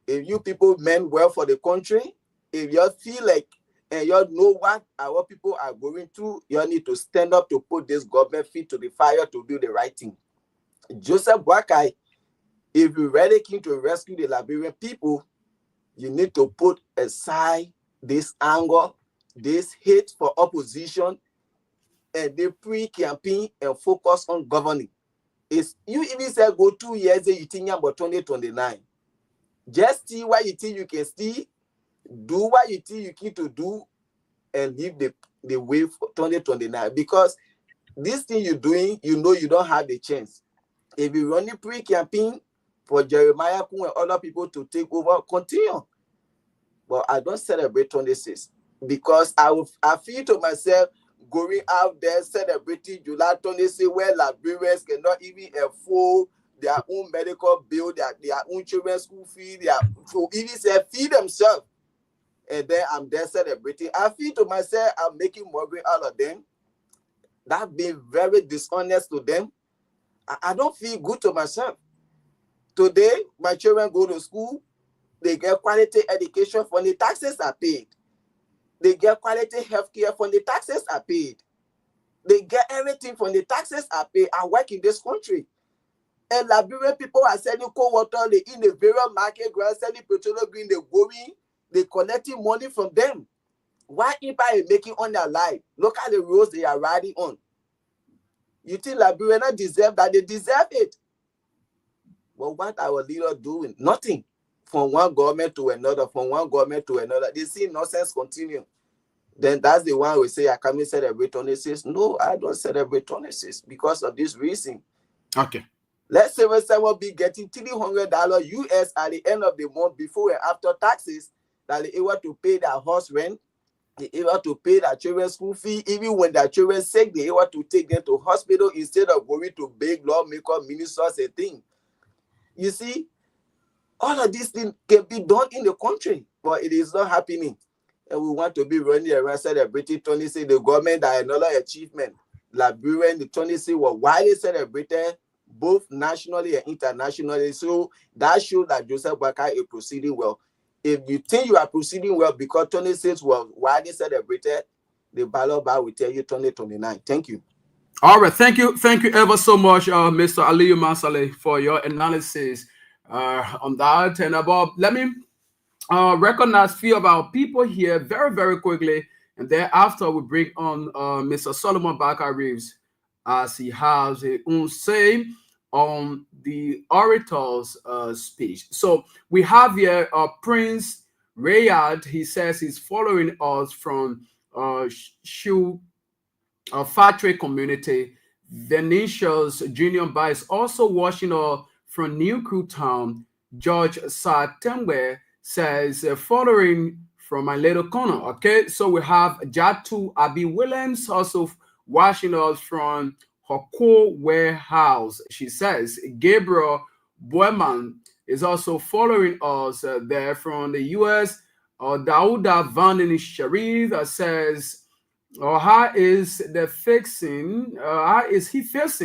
[SPEAKER 3] if you people meant well for the country, if you feel like and you know what our people are going through, you need to stand up to put this government feet to the fire to do the right thing. Joseph Boakai, If you're really keen to rescue the Liberian people, you need to put aside this anger, this hate for opposition, and the pre-campaign and focus on governing. It's, you even say go 2 years, you think about 2029. Just see what you think you can see, do what you think you need to do, and leave the way for 2029. Because this thing you're doing, you know you don't have the chance. If you run the pre-campaign for Jeremiah Kun and other people to take over, continue. But I don't celebrate 26 because I feel to myself going out there celebrating July 26 where Liberians cannot even afford their own medical bill, their own children's school fee, so even say feed themselves. And then I'm there celebrating. I feel to myself I'm making mockery out of them. That being very dishonest to them. I don't feel good to myself. Today, my children go to school. They get quality education from the taxes are paid. They get quality healthcare from the taxes are paid. They get everything from the taxes are paid. I work in this country. And Liberian people are selling cold water. They in the various market ground, selling petroleum green, they're going, they're collecting money from them. Why impact is making on their life? Look at the roads they are riding on. You think Liberians not deserve that? They deserve it. But what our leaders doing? Nothing. From one government to another, from one government to another. They see nonsense continue. Then that's the one we say, I can't celebrate 26. No, I don't celebrate 26 because of this reason.
[SPEAKER 1] Okay.
[SPEAKER 3] Let's say when someone be getting $300 US at the end of the month before and after taxes, that they're able to pay their house rent, they're able to pay their children's school fee, even when their children sick, they're able to take them to hospital instead of going to big lawmaker, ministers, and things. You see, all of these things can be done in the country, but it is not happening. And we want to be running around celebrating 26, the government that another achievement. Liberian, the 26 was widely celebrated both nationally and internationally. So that shows that Joseph Boakai is proceeding well. If you think you are proceeding well because 26 was widely celebrated, the ballot bar will tell you 2029. Thank you.
[SPEAKER 1] All right. Thank you ever so much, Mr. Aliyu Masale, for your analysis on that. And about, let me recognize a few of our people here very, very quickly. And thereafter, we bring on Mr. Solomon Bakar Reeves as he has his own say on the orator's speech. So we have here Prince Rayad. He says he's following us from Shu Fatre community. Venetia's Junior Bai is also watching us from New Crew Town. George Satemwe says following from my little corner. Okay, so we have Jatu Abi Williams also watching us from Hoko Warehouse. She says Gabriel Boeman is also following us there from the US. Dauda Vandini Sharif says, how is he fixing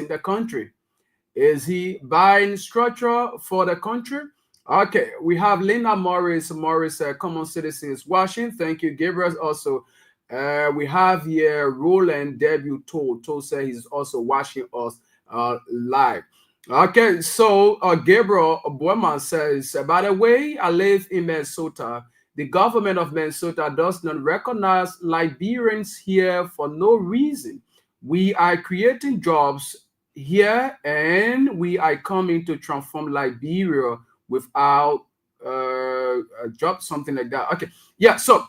[SPEAKER 1] the country? Is he buying structure for the country? Okay, we have Linda Morris, common citizens watching. Thank you, Gabriel. Also, we have here Roland Debut Told said he's also watching us live. Okay, so Gabriel Boeman says, by the way, I live in Minnesota. The government of Minnesota does not recognize Liberians here for no reason. We are creating jobs here and we are coming to transform Liberia without a job, something like that. Okay, yeah, so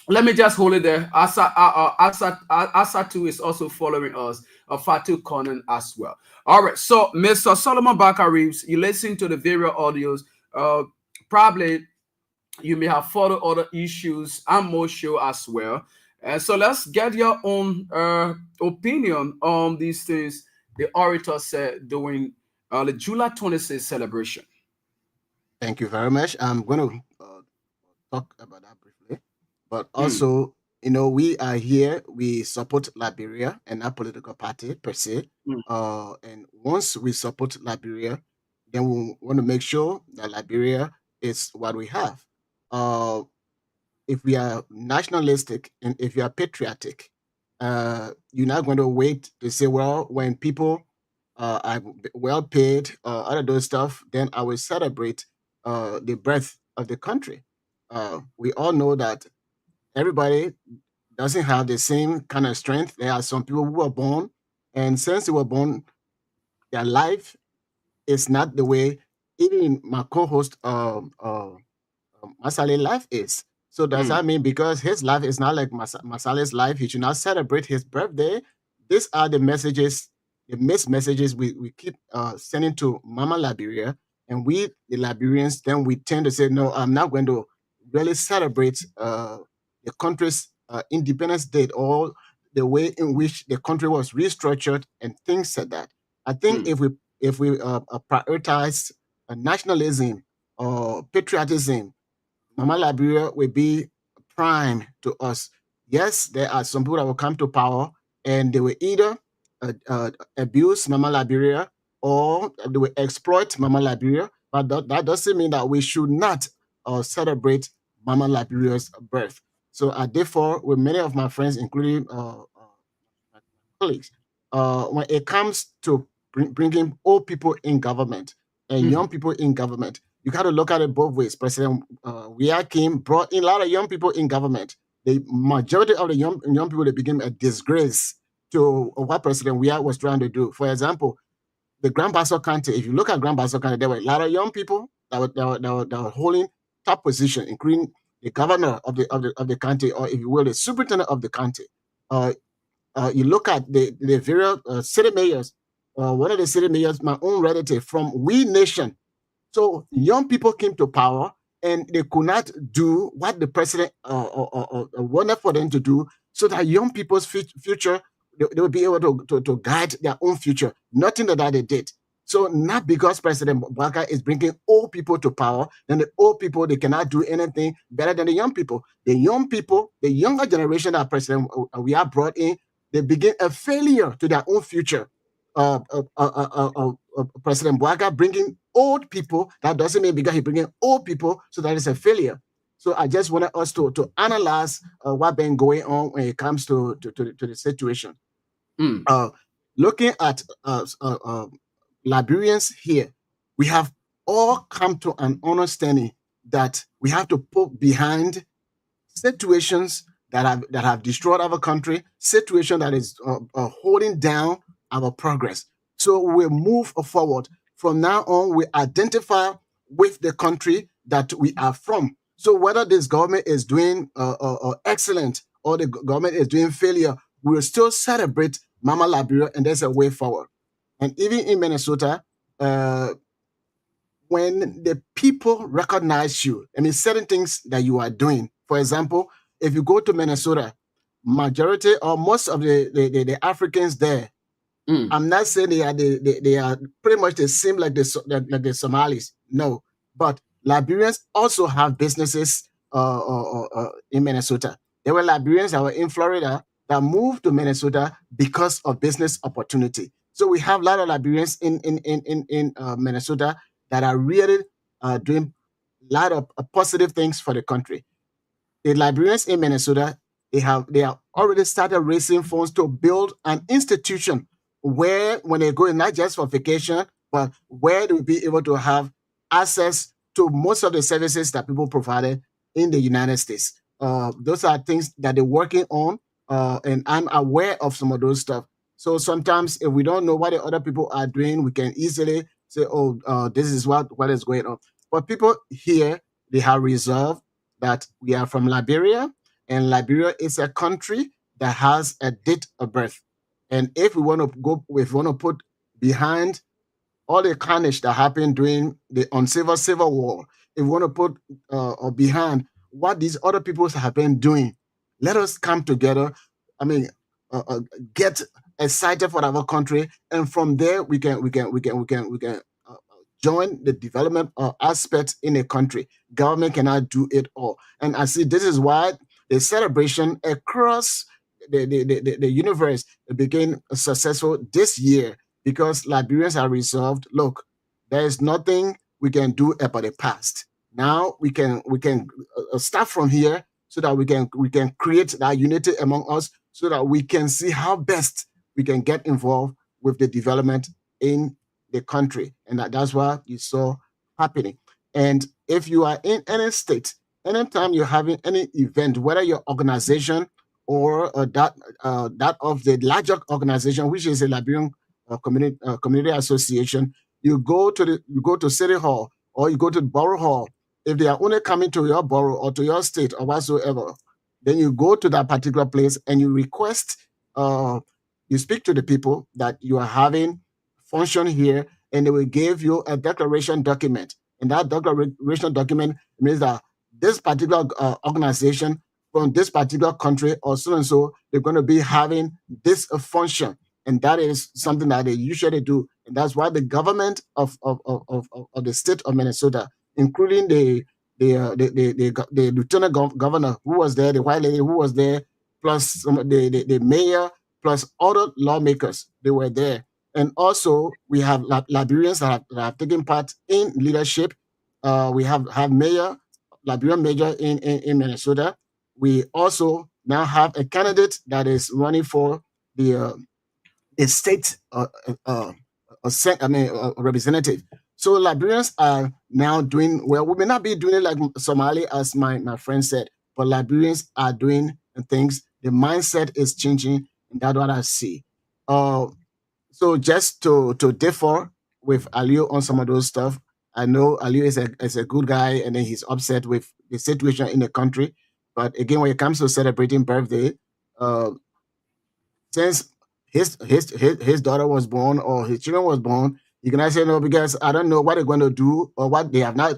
[SPEAKER 1] let me just hold it there. Asatu is also following us, Fatu Conan as well. All right, so Mr. Solomon Bakar Reeves, you listen to the various audios. Probably you may have followed other issues and more show as well. And so let's get your own opinion on these things the orator said during the July 26th celebration.
[SPEAKER 4] Thank you very much. I'm going to talk about that briefly. But also, you know, we are here. We support Liberia and our political party per se. And once we support Liberia, then we want to make sure that Liberia is what we have. If we are nationalistic and if you are patriotic, you're not going to wait to say, well, when people I'm well paid, all of those stuff, then I will celebrate the birth of the country. We all know that everybody doesn't have the same kind of strength. There are some people who are born, and since they were born, their life is not the way even my co-host Masale's life is. So does
[SPEAKER 1] Mm.
[SPEAKER 4] that mean because his life is not like Masale's life, he should not celebrate his birthday? These are the messages, the mixed messages we keep sending to Mama Liberia. And we, the Liberians, then we tend to say, no, I'm not going to really celebrate the country's Independence Day or the way in which the country was restructured and things like that. I think
[SPEAKER 1] Mm.
[SPEAKER 4] if we prioritize nationalism or patriotism, Mama Liberia will be prime to us. Yes, there are some people that will come to power and they will either abuse Mama Liberia or they will exploit Mama Liberia. But that doesn't mean that we should not celebrate Mama Liberia's birth. So, therefore, with many of my friends, including my colleagues, when it comes to bringing old people in government and young people in government, you got to look at it both ways. President Wia Kim brought in a lot of young people in government. The majority of the young people, they became a disgrace to what President Wia was trying to do. For example, the Grand Basso County, if you look at Grand Basso County, there were a lot of young people that were holding top position, including the governor of the county, or if you will, the superintendent of the county. Uh, you look at the various city mayors. One of the city mayors, my own relative from We Nation. So young people came to power and they could not do what the president wanted for them to do, so that young people's future, they will be able to guide their own future. Nothing that they did. So not because President Baka is bringing old people to power, then the old people, they cannot do anything better than the young people. The young people, the younger generation that President we have brought in, they begin a failure to their own future. President Bouaga bringing old people, that doesn't mean because he bringing old people, so that is a failure. So I just wanted us to analyze what's been going on when it comes to the situation.
[SPEAKER 1] Mm.
[SPEAKER 4] Looking at Liberians here, we have all come to an understanding that we have to put behind situations that have destroyed our country, situation that is holding down our progress. So we move forward. From now on, we identify with the country that we are from. So whether this government is doing excellent or the government is doing failure, we will still celebrate Mama Liberia, and there's a way forward. And even in Minnesota, when the people recognize you, I mean, certain things that you are doing. For example, if you go to Minnesota, majority or most of the Africans there,
[SPEAKER 1] Mm.
[SPEAKER 4] I'm not saying they are pretty much the same like the Somalis. No, but Liberians also have businesses in Minnesota. There were Liberians that were in Florida that moved to Minnesota because of business opportunity. So we have a lot of Liberians in Minnesota that are really doing a lot of positive things for the country. The Liberians in Minnesota, they have already started raising funds to build an institution where when they go, not just for vacation, but where they will be able to have access to most of the services that people provided in the United States. Those are things that they're working on, and I'm aware of some of those stuff. So sometimes if we don't know what the other people are doing, we can easily say, "Oh, this is what is going on." But people here, they have resolved that we are from Liberia, and Liberia is a country that has a date of birth. And if we want to put behind all the carnage that happened during the civil war, if we want to put behind what these other peoples have been doing, let us come together. I mean, get excited for our country, and from there we can join the development aspect in a country. Government cannot do it all, and I see this is why the celebration across the universe became successful this year, because Liberians are resolved. Look, there is nothing we can do about the past. Now we can start from here, so that we can create that unity among us, so that we can see how best we can get involved with the development in the country, and that's what you saw happening. And if you are in any state, anytime you're having any event, whether your organization or that of the larger organization, which is a Liberian community association, you go to City Hall or you go to the Borough Hall. If they are only coming to your borough or to your state or whatsoever, then you go to that particular place and you request, you speak to the people that you are having function here, and they will give you a declaration document. And that declaration document means that this particular organization from this particular country or so and so, they're going to be having this function. And that is something that they usually do. And that's why the government of the state of Minnesota, including the lieutenant governor who was there, the white lady who was there, plus the mayor, plus other lawmakers, they were there. And also we have Liberians that have taken part in leadership. We have Liberian mayor in Minnesota. We also now have a candidate that is running for the state representative. So Liberians are now doing well. We may not be doing it like Somali, as my friend said, but Liberians are doing things. The mindset is changing, and that's what I see. So just to differ with Aliu on some of those stuff, I know Aliu is a good guy, and then he's upset with the situation in the country. But again, when it comes to celebrating birthday, since his daughter was born or his children was born, you cannot say no because I don't know what they're going to do or what they have not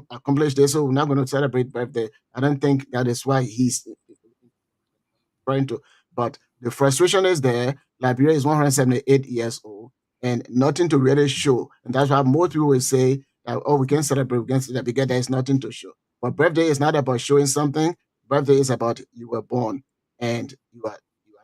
[SPEAKER 4] accomplished this, so we're not going to celebrate birthday. I don't think that is why he's trying to. But the frustration is there. Liberia is 178 years old and nothing to really show. And that's why most people will say that, oh, we can celebrate, because there is nothing to show. But birthday is not about showing something. Birthday is about you were born and you are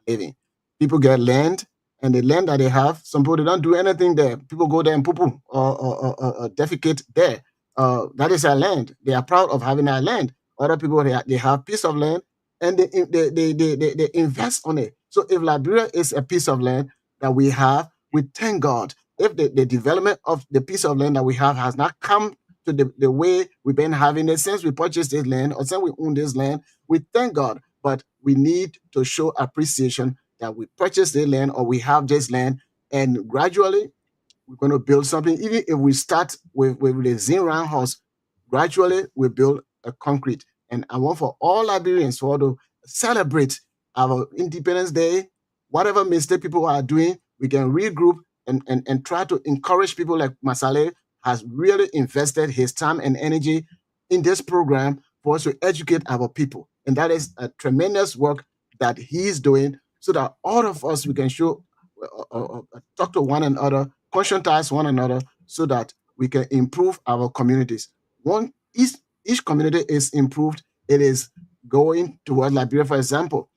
[SPEAKER 4] living. People get land, and the land that they have, some people, they don't do anything there. People go there and poo-poo or defecate there. That is our land. They are proud of having our land. Other people, they have piece of land, and they invest on it. So if Liberia is a piece of land that we have, we thank God. If the development of the piece of land that we have has not come to the way we've been having it since we purchased this land or since we own this land, we thank God. But we need to show appreciation that we purchased the land or we have this land, and gradually we're going to build something. Even if we start with the zinc round house, gradually we build a concrete. And I want for all Liberians to celebrate our Independence Day. Whatever mistake people are doing, we can regroup and try to encourage people like Masale has really invested his time and energy in this program for us to educate our people. And that is a tremendous work that he's doing, so that all of us, we can show, talk to one another, conscientize one another, so that we can improve our communities. Each community is improved, it is going towards Liberia. For example,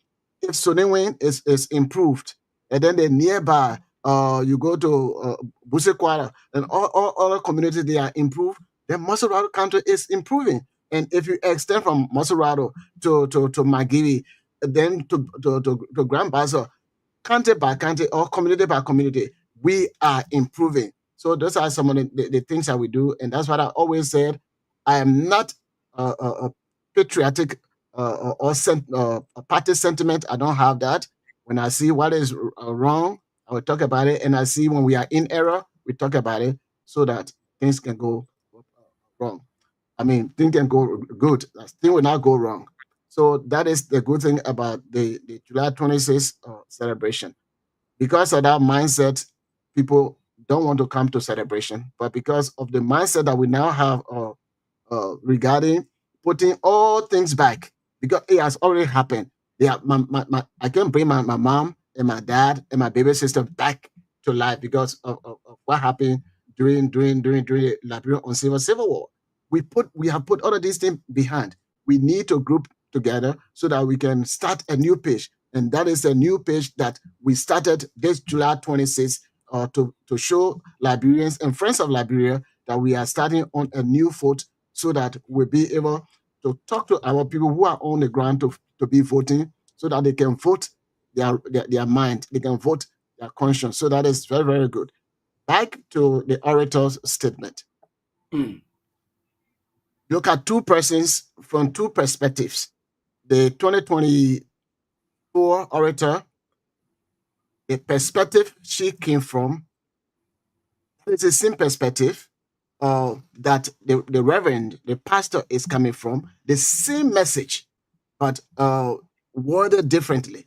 [SPEAKER 4] if Sonewin is improved, and then the nearby, you go to Busekwara, and all other communities, they are improved, then Masurado County is improving. And if you extend from Masurado to Magiri, then to Grand Bazaar, county by county or community by community, we are improving. So those are some of the things that we do. And that's what I always said. I am not a patriotic or party sentiment. I don't have that. When I see what is wrong, I will talk about it. And I see when we are in error, we talk about it, so that things can go wrong. I mean, things can go good. Things will not go wrong. So that is the good thing about the July 26th celebration. Because of that mindset, people don't want to come to celebration. But because of the mindset that we now have regarding putting all things back, because it has already happened. I can bring my mom and my dad and my baby sister back to life because of what happened during the Liberian Uncivil Civil War. We have put all of these things behind. We need to group together so that we can start a new page. And that is a new page that we started this July 26th to show Liberians and friends of Liberia that we are starting on a new foot, so that we'll be able to talk to our people who are on the ground to be voting, so that they can vote their mind, they can vote their conscience. So that is very, very good. back to the orator's statement.
[SPEAKER 1] Mm.
[SPEAKER 4] Look at two persons from two perspectives. The 2024 orator, the perspective she came from, it's the same perspective that the reverend, the pastor is coming from, the same message, but worded differently.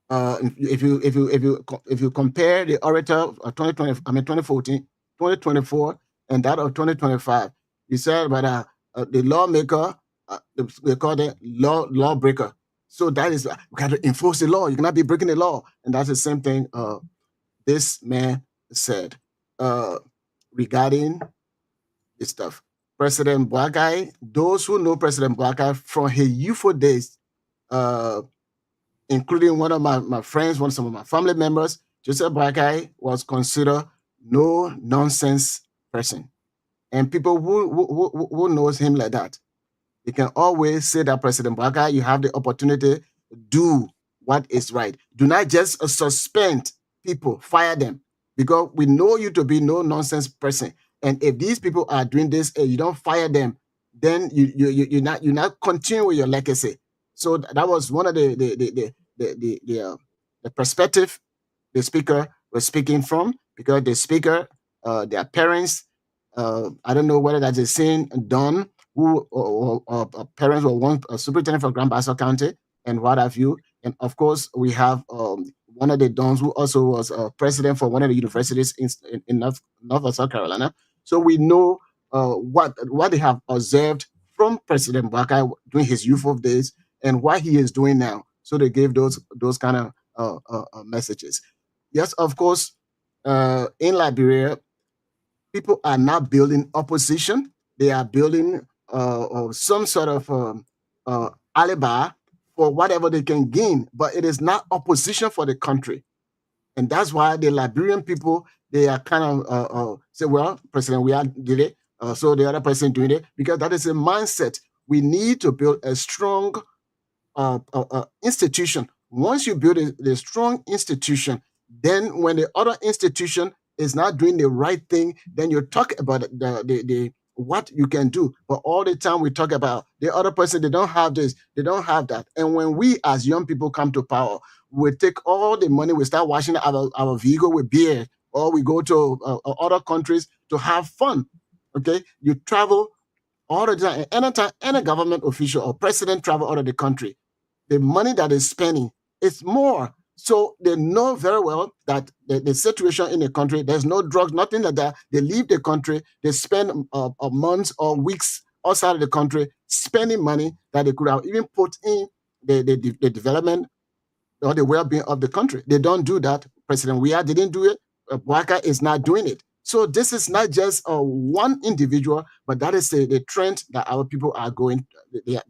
[SPEAKER 4] If you compare the orator of 2024 and that of 2025, you said about the lawmaker, they call it lawbreaker. So that is, we got to enforce the law. You cannot be breaking the law, and that's the same thing this man said regarding this stuff. President Boakai, those who know President Boakai from his youthful days, including one of my friends, some of my family members, Joseph Boakai was considered no nonsense person. And people who knows him like that, you can always say that President Boakai, you have the opportunity to do what is right. Do not just suspend people, fire them, because we know you to be no nonsense person. And if these people are doing this and you don't fire them, then you're not continue with your legacy. So that was one of the perspective the speaker was speaking from, because the speaker, their parents, I don't know whether that's the same Don who or parents were one superintendent for Grand Bassa County and what have you. And of course, we have one of the Dons who also was president for one of the universities in North South Carolina. So we know what they have observed from President Boakai during his youthful days and what he is doing now. So they gave those kind of messages. Yes, of course, in Liberia, people are not building opposition. They are building some sort of alibi for whatever they can gain, but it is not opposition for the country. And that's why the Liberian people, they are kind of say, well, President we did it, so the other person doing it, because that is a mindset. We need to build a strong institution. Once you build a strong institution, then when the other institution is not doing the right thing, then you talk about the what you can do. But all the time we talk about the other person, they don't have this, they don't have that. And when we as young people come to power, we take all the money, we start washing our vehicle with beer, or we go to other countries to have fun. Okay, you travel all the time. Anytime any government official or president travel out of the country, the money that is spending is more. So they know very well that the situation in the country, there's no drugs, nothing like that. They leave the country, they spend months or weeks outside of the country spending money that they could have even put in the development or the well-being of the country. They don't do that. President Weah didn't do it. Boakai is not doing it. So this is not just one individual, but that is the trend that our people are going, they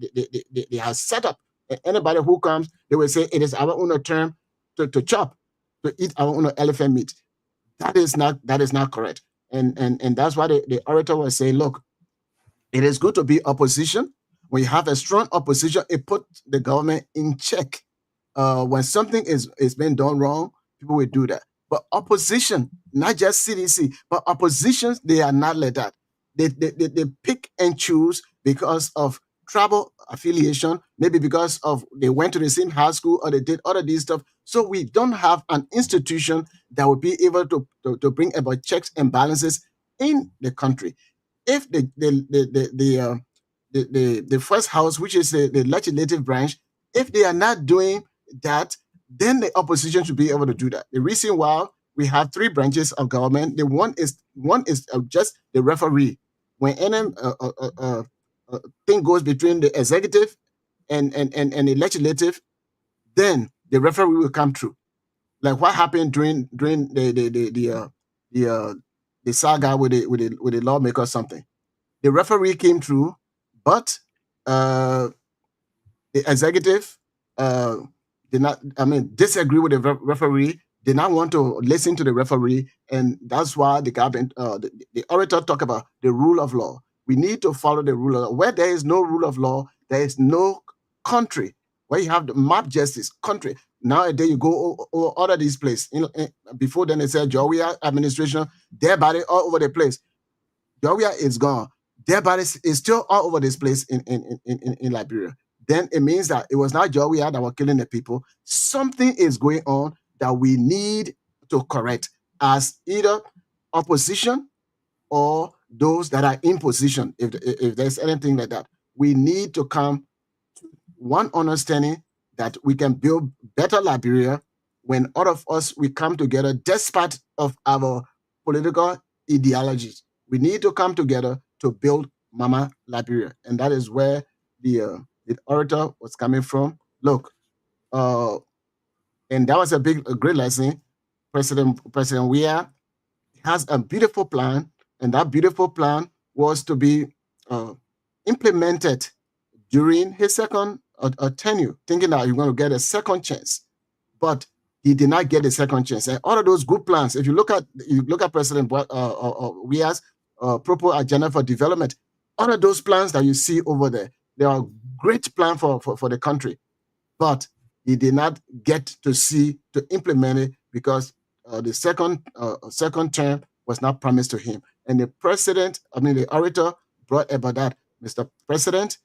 [SPEAKER 4] have set up. Anybody who comes, they will say it is our own term to chop, to eat our own elephant meat. That is not correct. And that's why the orator was saying, look, it is good to be opposition. When you have a strong opposition, it puts the government in check. When something is being done wrong, people will do that. But opposition, not just CDC, but oppositions, they are not like that. They pick and choose because of tribal affiliation, maybe because of they went to the same high school or they did all of these stuff. So we don't have an institution that will be able to bring about checks and balances in the country. If the first house, which is the legislative branch, if they are not doing that, then the opposition should be able to do that. The reason why we have three branches of government, the one is just the referee. When any thing goes between the executive and the legislative, then the referee will come through. Like what happened during the saga with the lawmaker or something. The referee came through, but the executive did not, disagree with the referee, did not want to listen to the referee, and that's why the government, the orator talk about the rule of law. We need to follow the rule of law. Where there is no rule of law, there is no country. Where you have the map justice country, nowadays you go all of these places. Before then they said Jowia administration, their body all over the place. Jowia is gone. Their body is still all over this place in Liberia. Then it means that it was not Jowia that were killing the people. Something is going on that we need to correct as either opposition or those that are in position. If there's anything like that, we need to come to one understanding that we can build better Liberia when all of us we come together despite of our political ideologies. We need to come together to build Mama Liberia, and that is where the orator was coming from. Look, and that was a great lesson. President Weah has a beautiful plan, and that beautiful plan was to be implemented during his second tenure, thinking that you're going to get a second chance, but he did not get a second chance. And all of those good plans, if you look at President Weah's proposed agenda for development, all of those plans that you see over there, they are great plan for the country, but he did not get to implement it because the second term was not promised to him. And the orator brought about that, Mr. President,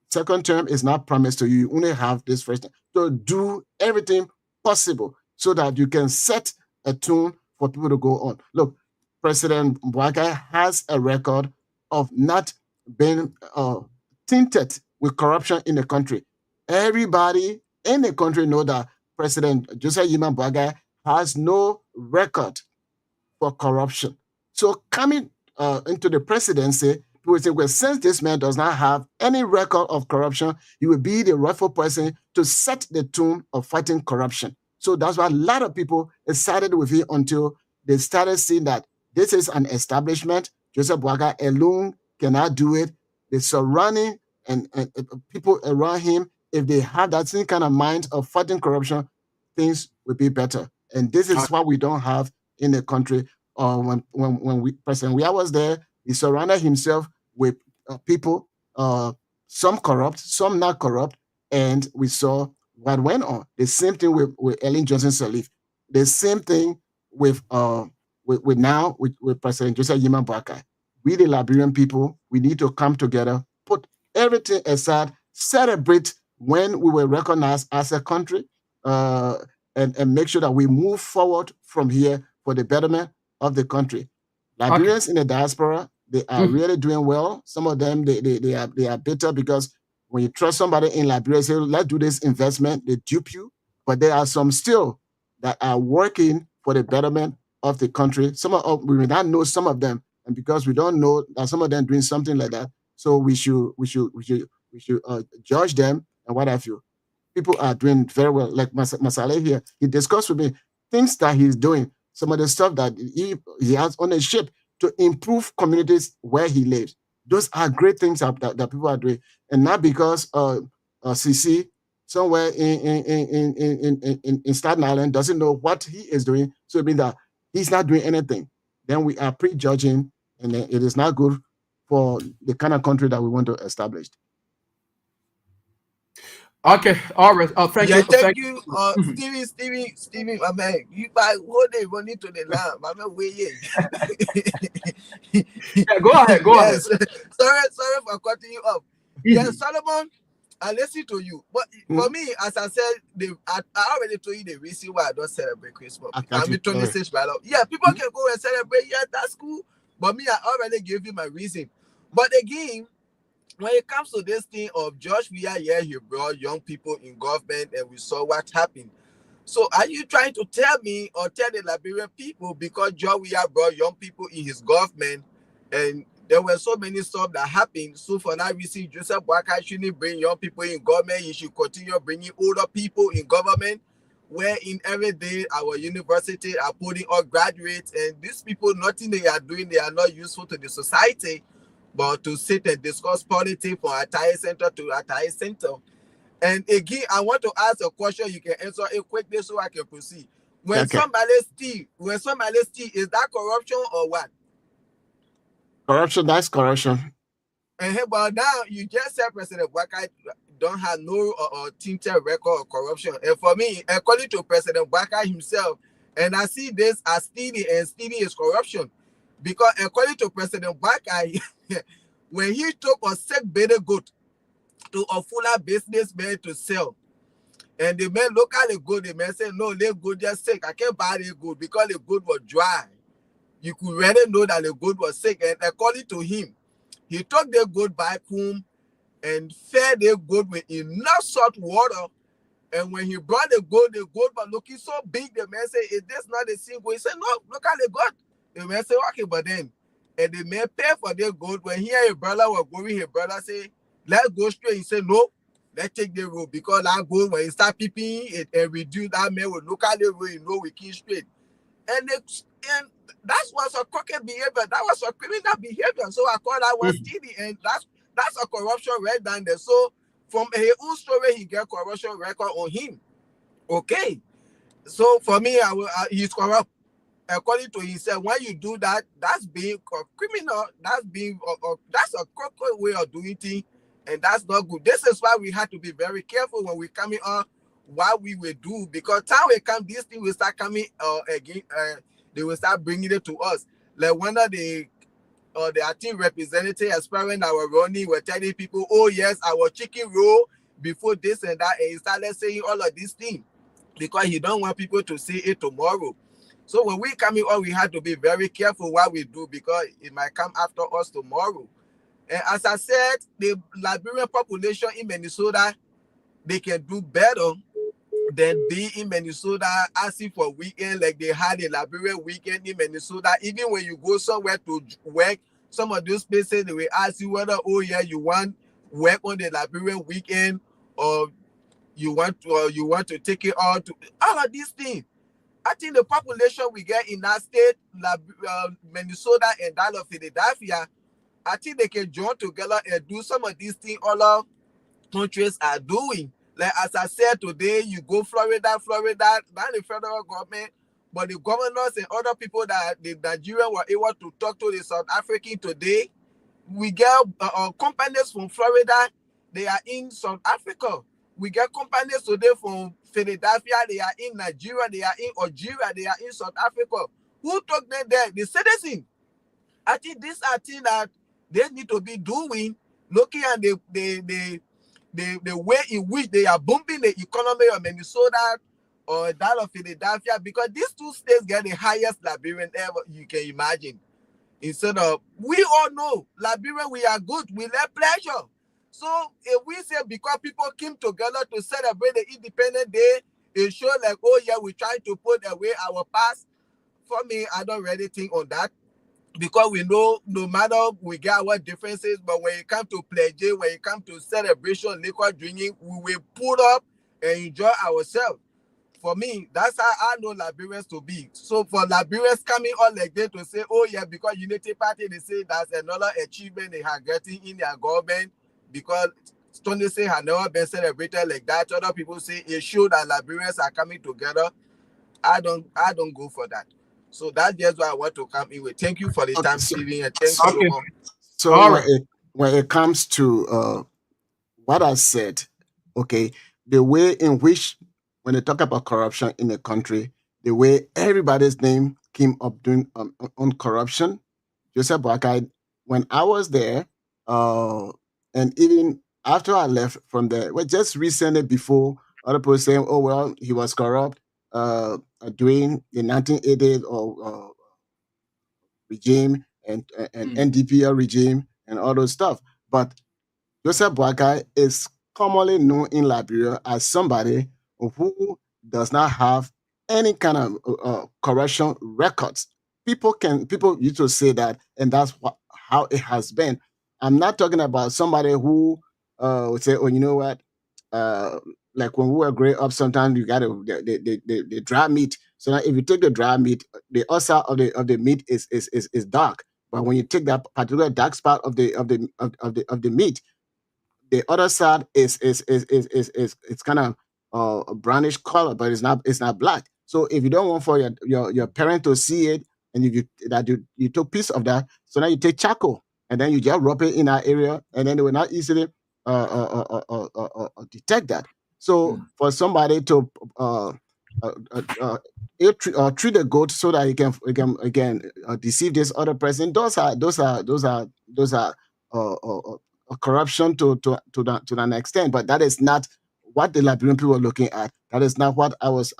[SPEAKER 4] second term is not promised to you. You only have this first term. So do everything possible so that you can set a tune for people to go on. Look, President Boakai has a record of not being tainted with corruption in the country. Everybody in the country know that President Joseph Yima Boakai has no record for corruption. So coming into the presidency, people say, well, since this man does not have any record of corruption, he will be the rightful person to set the tune of fighting corruption. So that's why a lot of people sided with him until they started seeing that this is an establishment. Joseph Boakai alone cannot do it. The surrounding and people around him, if they have that same kind of mind of fighting corruption, things will be better. And this is what we don't have in the country. When President Weah was there, he surrounded himself with people, some corrupt, some not corrupt, and we saw what went on. The same thing with Ellen Johnson Sirleaf. The same thing with President Joseph Yima Boakai. We, the Liberian people, we need to come together, put everything aside, celebrate when we were recognized as a country, and make sure that we move forward from here for the betterment of the country. Liberians in the diaspora, they are really doing well. Some of them, they are bitter because when you trust somebody in Liberia, say, let's do this investment, they dupe you. But there are some still that are working for the betterment of the country. We may not know some of them, and because we don't know that some of them doing something like that, so we should judge them and what have you. People are doing very well. Like Masale here, he discussed with me things that he's doing, some of the stuff that he has on a ship to improve communities where he lives. Those are great things that people are doing, and not because CC somewhere in Staten Island doesn't know what he is doing. So it means that he's not doing anything. Then we are prejudging, and it is not good for the kind of country that we want to establish.
[SPEAKER 1] Okay, all right. Thank you.
[SPEAKER 3] Thank you, Stevie, my man. You buy what they running to the land, my man.
[SPEAKER 1] Go ahead.
[SPEAKER 3] Sorry for cutting you off. Yes, Solomon, I listen to you. But for me, as I said, I already told you the reason why I don't celebrate Christmas. I'm 26 right now. Yeah, people can go and celebrate. Yeah, that's cool. But me, I already gave you my reason. But again, when it comes to this thing of George Weah, yeah, he brought young people in government and we saw what happened. So are you trying to tell me or tell the Liberian people because George Weah brought young people in his government and there were so many stuff that happened, so for that reason, Joseph Boakai shouldn't bring young people in government, he should continue bringing older people in government, where in every day our university are putting on graduates and these people, nothing they are doing, they are not useful to the society, but to sit and discuss politics from Attire Center to Attire Center. And again, I want to ask a question. You can answer it quickly so I can proceed. When somebody steal, is that corruption or what?
[SPEAKER 4] Corruption, that's corruption.
[SPEAKER 3] But now you just said President Baka don't have no tinted record of corruption. And for me, according to President Baka himself, and I see this as steady, and steady is corruption. Because according to President Baka, when he took a sick baby goat to a fuller businessman to sell, and the man look at the goat, the man said, no, the goat just sick. I can't buy the goat because the goat was dry. You could really know that the goat was sick. And according to him, he took the goat back home and fed the goat with enough salt water. And when he brought the goat was looking so big. The man said, is this not the same goat? He said, no, look at the goat. The man said, okay, but then, and the man paid for the goat. When he and his brother were going, his brother said, let's go straight. He said, no, let's take the road. Because that goat, when he start peeping it and reduce, that man will look at the road, you know, we keep straight. And that was a crooked behavior. That was a criminal behavior. So I call that one steady. And that's a corruption right down there. So from his own story, he get corruption record on him. Okay. So for me, he's corrupt. According to himself, when you do that, that's being a criminal. That's being that's a crooked way of doing things, and that's not good. This is why we have to be very careful when we coming on what we will do, because time will come, these things will start coming again. They will start bringing it to us. Like one of the acting representative aspiring that were running were telling people, oh yes, our chicken roll before this and that, and he started saying all of these things because he don't want people to see it tomorrow. So when we coming on, we have to be very careful what we do, because it might come after us tomorrow. And as I said, the Liberian population in Minnesota, they can do better than be in Minnesota asking for weekend like they had a Liberian weekend in Minnesota. Even when you go somewhere to work, some of those places, they will ask you whether, oh yeah, you want work on the Liberian weekend, or you want to take it all to all of these things. I think the population we get in that state, Minnesota and that of Philadelphia, I think they can join together and do some of these things other countries are doing. Like as I said today, you go Florida, not the federal government, but the governors and other people that the Nigerians were able to talk to the South African today. We get companies from Florida, they are in South Africa. We get companies today from Philadelphia, they are in Nigeria, they are in Algeria, they are in South Africa. Who took them there? The citizen. I think these are things that they need to be doing, looking at the way in which they are booming the economy of Minnesota or that of Philadelphia, because these two states get the highest Liberian ever you can imagine. Instead of, we all know, Liberian, we are good, we let pleasure. So if we say because people came together to celebrate the Independence Day, it shows like, oh yeah, we try to put away our past. For me, I don't really think on that, because we know no matter we get our differences, but when it comes to pledging, when it comes to celebration, liquor drinking, we will put up and enjoy ourselves. For me, that's how I know Liberians to be. So for Liberians coming on like that to say, oh yeah, because Unity Party, they say that's another achievement they are getting in their government, because Stony say had never been celebrated like that. Other people say it shows that Liberians are coming together. I don't go for that. So that's just why I want to come in with. Thank you for the time, Stephen, and thank you.
[SPEAKER 4] So when it comes to what I said, okay, the way in which when they talk about corruption in a country, the way everybody's name came up doing on corruption, Joseph Boakai, when I was there, and even after I left from there, well, just recently before, other people saying, oh, well, he was corrupt during the 1980 regime and NDPL regime and all those stuff. But Joseph Boakai is commonly known in Liberia as somebody who does not have any kind of corruption records. People used to say that, and that's how it has been. I'm not talking about somebody who would say, oh, you know what? Like when we were growing up, sometimes you got the dry meat. So now if you take the dry meat, the outside of the meat is dark. But when you take that particular dark spot of the meat, the other side is kind of a brownish color, but it's not black. So if you don't want for your parent to see it, and if you took piece of that, so now you take charcoal and then you just rub it in that area, and then they will not easily detect that. So for somebody to treat the goat so that he can deceive this other person, those are corruption to an extent, but that is not what the Liberian people are looking at. That is not what I was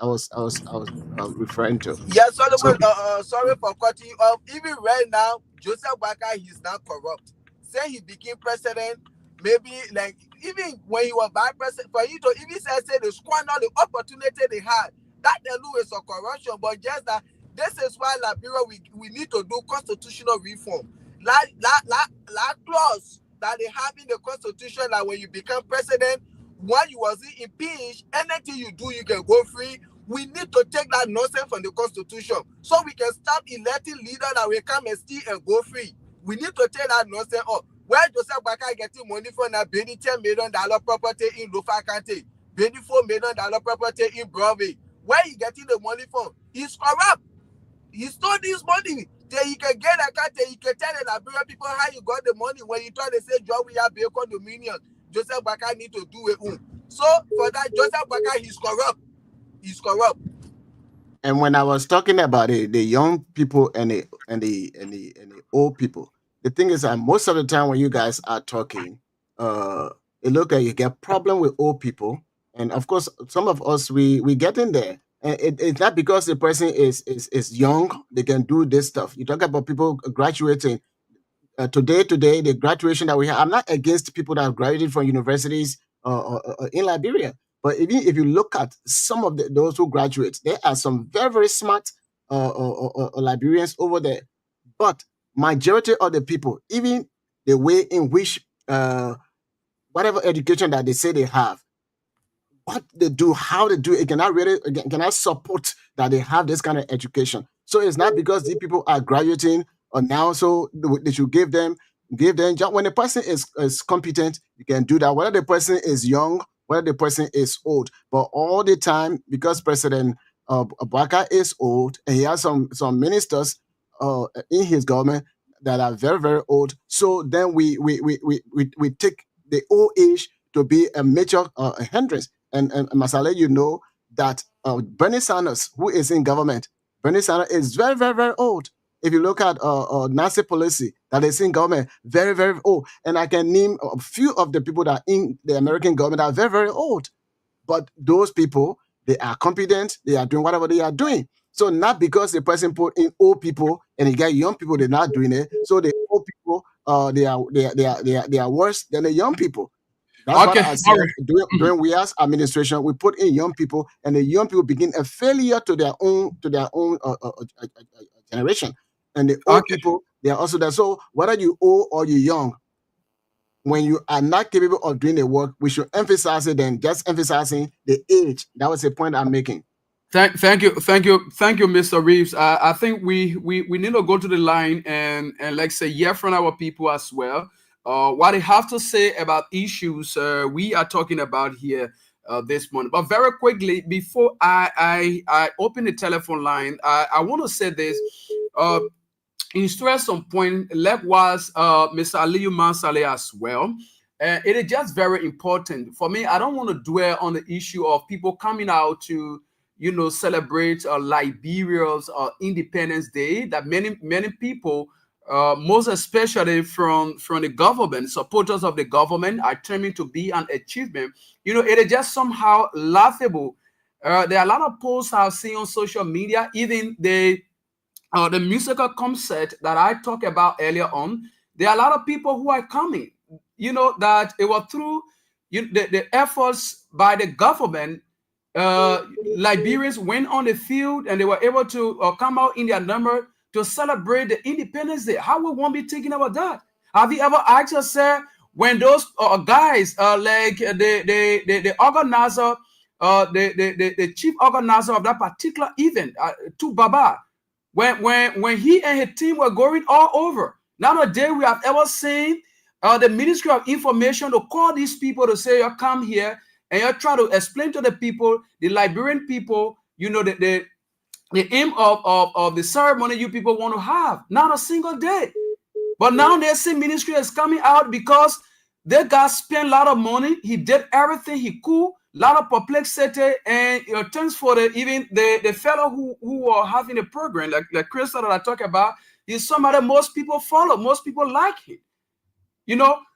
[SPEAKER 4] referring to.
[SPEAKER 3] Yeah, Solomon,
[SPEAKER 4] So
[SPEAKER 3] sorry for cutting you off. Even right now, Joseph Baka, he's not corrupt. Say he became president, maybe like even when he was vice president, for you to even say they squander the opportunity they had. That they do is a corruption, but just that this is why Liberia we need to do constitutional reform. That clause that they have in the constitution that when you become president, when you was impeached, anything you do, you can go free. We need to take that nonsense from the constitution so we can stop electing leaders that will come and steal and go free. We need to take that nonsense off. Where Joseph Baka getting money from that $10 million property in Lofa County, $24 million property in Broadway. Where he getting the money from? He's corrupt. He stole this money. Then he can get a cat, he can tell the Liberian people how you got the money. When you try to say, John, we have Bacon Dominion, Joseph Baka need to do it. So for that, Joseph Baka, he's corrupt. He's corrupt.
[SPEAKER 4] And when I was talking about it, the young people and the old people, the thing is that most of the time when you guys are talking, it look like you get problem with old people, and of course some of us we get in there. And it's not because the person is young they can do this stuff. You talk about people graduating today, the graduation that we have. I'm not against people that have graduated from universities in Liberia, but even if you look at some of those who graduate, there are some very, very smart Liberians over there. But majority of the people, even the way in which whatever education that they say they have, what they do, how they do it, cannot support that they have this kind of education. So it's not because these people are graduating or now, so they should give them job. When the person is competent, you can do that. Whether the person is young, whether the person is old, but all the time, because President Baka is old and he has some ministers in his government that are very, very old. So then we take the old age to be a major hindrance. And Masale, you know that Bernie Sanders, who is in government, Bernie Sanders is very, very, very old. If you look at Nancy Pelosi, that is in government, very, very old. And I can name a few of the people that are in the American government that are very, very old. But those people, they are competent, they are doing whatever they are doing. So not because the person put in old people and you get young people, they're not doing it. So the old people, they are worse than the young people. That's what I said. During WEA's administration, we put in young people, and the young people begin a failure to their own generation. And the old people, they are also there. So whether you old or you young, when you are not capable of doing the work, we should emphasize it than just emphasizing the age. That was the point I'm making.
[SPEAKER 1] Thank you, Mr. Reeves. I think we need to go to the line and like say hear from our people as well. What they have to say about issues we are talking about here this morning. But very quickly, before I open the telephone line, I want to say this. In stress some point, likewise, Mr. Aliyu Mansale as well. It is just very important for me. I don't want to dwell on the issue of people coming out to, celebrate Liberia's Independence Day. That many people, most especially from the government, supporters of the government, are determined to be an achievement. It is just somehow laughable. There are a lot of posts I've seen on social media, even the musical concert that I talked about earlier on. There are a lot of people who are coming, that it was through the efforts by the government. Liberians went on the field and they were able to come out in their number to celebrate the Independence Day. How we won't be thinking about that? Have you ever asked yourself when those guys like the organizer, the chief organizer of that particular event, Tu Baba, when he and his team were going all over, not a day we have ever seen the Ministry of Information to call these people to say, you come here and you're trying to explain to the people, the Liberian people, the aim of the ceremony you people want to have. Not a single day. But now they see ministry is coming out because they got spent a lot of money. He did everything he could, a lot of perplexity, and thanks for the fellow who are having a program like Crystal that I talk about. He's somebody most people follow, most people like him.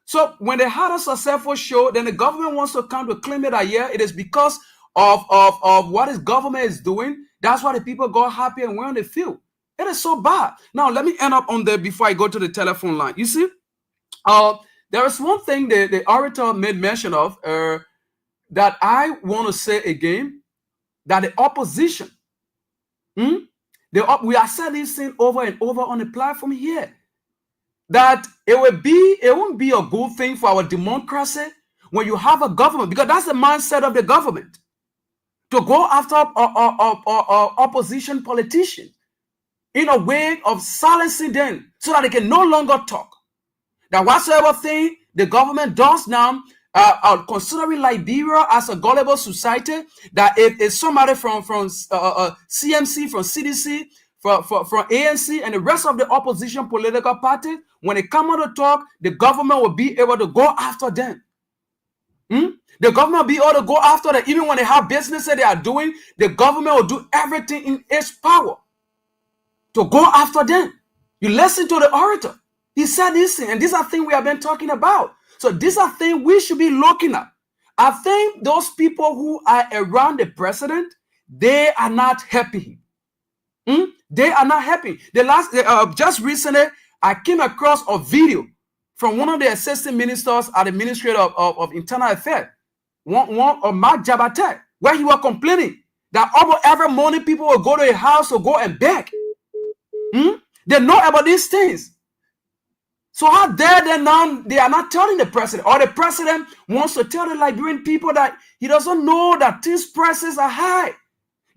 [SPEAKER 1] So when they had a successful show, then the government wants to come to claim it that it is because of what his government is doing. That's why the people got happy and went on the field. It is so bad. Now let me end up on there before I go to the telephone line. You see, there is one thing the orator made mention of that I want to say again, that the opposition, we are saying this thing over and over on the platform here, that it won't be a good thing for our democracy when you have a government, because that's the mindset of the government, to go after opposition politicians in a way of silencing them so that they can no longer talk. That whatsoever thing the government does now, considering Liberia as a gullible society, that if somebody from CMC, from CDC, from ANC, and the rest of the opposition political parties, when they come out to talk, the government will be able to go after them. The government will be able to go after them. Even when they have business that they are doing, the government will do everything in its power to go after them. You listen to the orator. He said this thing, and these are things we have been talking about. So these are things we should be looking at. I think those people who are around the president, they are not happy. They are not happy. Just recently, I came across a video from one of the assistant ministers at the Ministry of Internal Affairs, one of Mark Jabate, where he was complaining that almost every morning people will go to a house to go and beg. They know about these things. So how dare they now, they are not telling the president, or the president wants to tell the Liberian people that he doesn't know that these prices are high,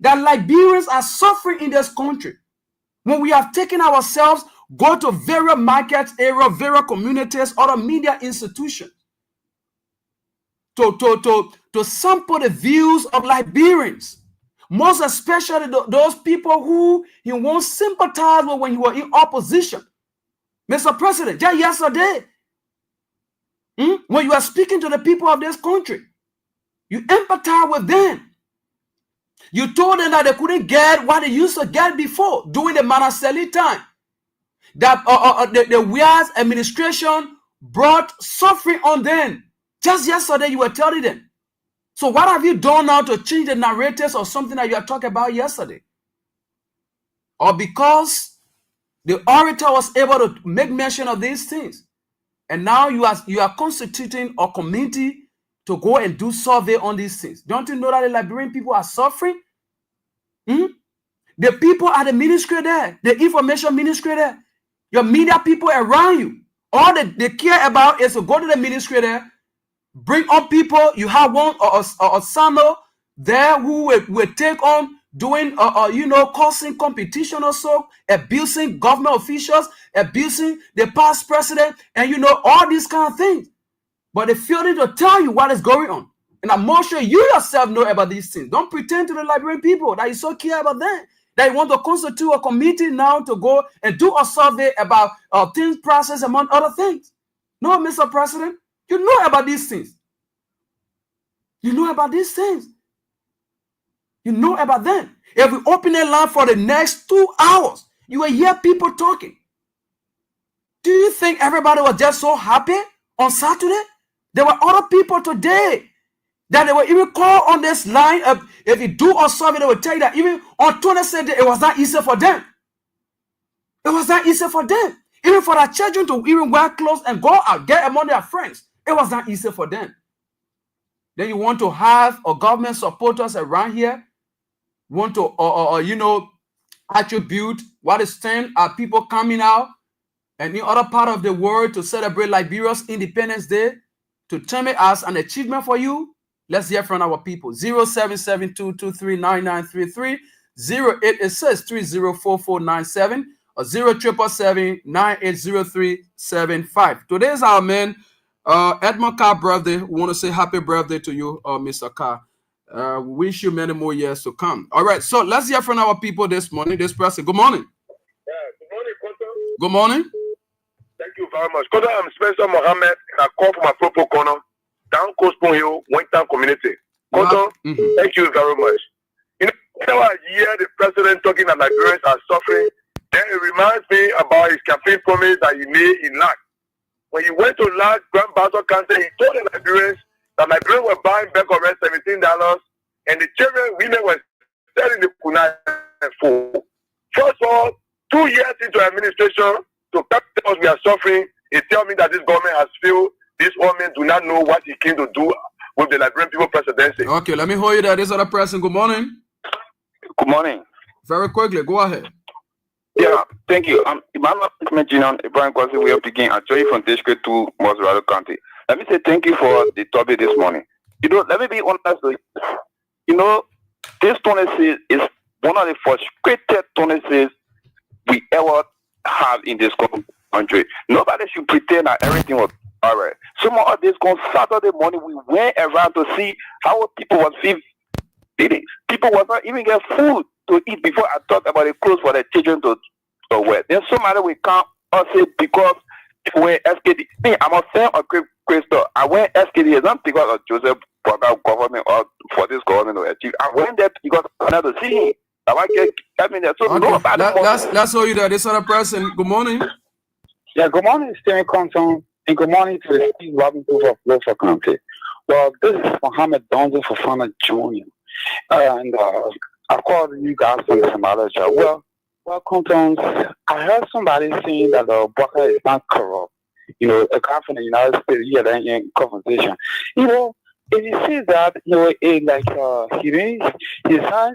[SPEAKER 1] that Liberians are suffering in this country. When we have taken ourselves, go to various markets, areas, various communities, other media institutions to sample the views of Liberians, most especially those people who he won't sympathize with when he was in opposition. Mr. President, just yesterday, when you are speaking to the people of this country, you empathize with them. You told them that they couldn't get what they used to get before during the Manaseli time. That the Wias administration brought suffering on them. Just yesterday, you were telling them. So what have you done now to change the narratives of something that you are talking about yesterday? Or because the orator was able to make mention of these things, and now you are constituting a committee to go and do survey on these things. Don't you know that the Liberian people are suffering? The people at the ministry there, the information ministry there, your media people around you, all they care about is to go to the ministry there, bring on people. You have one or some there who will take on doing causing competition or so, abusing government officials, abusing the past president, and all these kind of things. But they fail to tell you what is going on. And I'm more sure you yourself know about these things. Don't pretend to the Liberian people that you so care about them, that you want to constitute a committee now to go and do a survey about things process, among other things. No, Mr. President, you know about these things. You know about these things. You know about them. If we open a line for the next 2 hours, you will hear people talking. Do you think everybody was just so happy on Saturday? There were other people today that they will even call on this line. If you do a survey, they will tell you that even on 22nd, it was not easy for them. It was not easy for them. Even for their children to even wear clothes and go out, get among their friends. It was not easy for them. Then you want to have a government supporters around here, want to, attribute what is stand are people coming out and in other part of the world to celebrate Liberia's Independence Day, to term it as an achievement for you. Let's hear from our people. 0772239933, 0886304497, or 0777980375. Today is our man Edmund Carr birthday. We want to say happy birthday to you, Mr. Carr. Wish you many more years to come. All right, so let's hear from our people this morning. This person, good morning.
[SPEAKER 9] Yeah, good morning, Quantum.
[SPEAKER 1] Good morning.
[SPEAKER 7] Thank you very much. Because I'm Spencer Mohammed, and I call for my proper corner, down Coastal Hill, Wingtown community. Cotton, thank you very much. You know, I hear the president talking that Nigerians are suffering. Then it reminds me about his campaign promise that he made in LAC. When he went to LAC, Grand Bassa Council, he told the Nigerians that Nigerians were buying back around $17, and the children, women were selling the kunai for. First of all, 2 years into administration, to tell us we are suffering, he tell me that this government has failed. This woman do not know what he came to do with the Liberian people presidency.
[SPEAKER 1] Okay, let me hold you there. This other person, good morning.
[SPEAKER 9] Good morning.
[SPEAKER 1] Very quickly, go ahead.
[SPEAKER 9] Yeah, thank you. Emmanuel Jinan, Ibrahim Kwasi, we are beginning. I join you from District 2, Mosrado County. Let me say thank you for the topic this morning. You know, let me be honest with you. You know, this 26 is one of the frustrated 26 we ever have in this country. Nobody should pretend that everything was all right. Some of this on Saturday morning, we went around to see how people was feeding. People was not even get food to eat before I talk about the clothes for the children to wear. Then somebody will come and say because when SKD, I'm a fan of Crystal. I went SKD, it's not because of Joseph Boakai government or for this government to achieve. I went there because I wanted to see him.
[SPEAKER 1] Let's hold you there. This other person, good morning.
[SPEAKER 10] Yeah, good morning, Stephen Compton, and good morning to the Steve Robinson of Lofa County. Well, this is Mohammed Donzo for Fana Jr. And I called you guys from the Somalia. Well, Compton, I heard somebody saying that Boakai is not corrupt. You know, a guy from the United States, yeah, that in conversation. You know, if you see that, you know, he's not,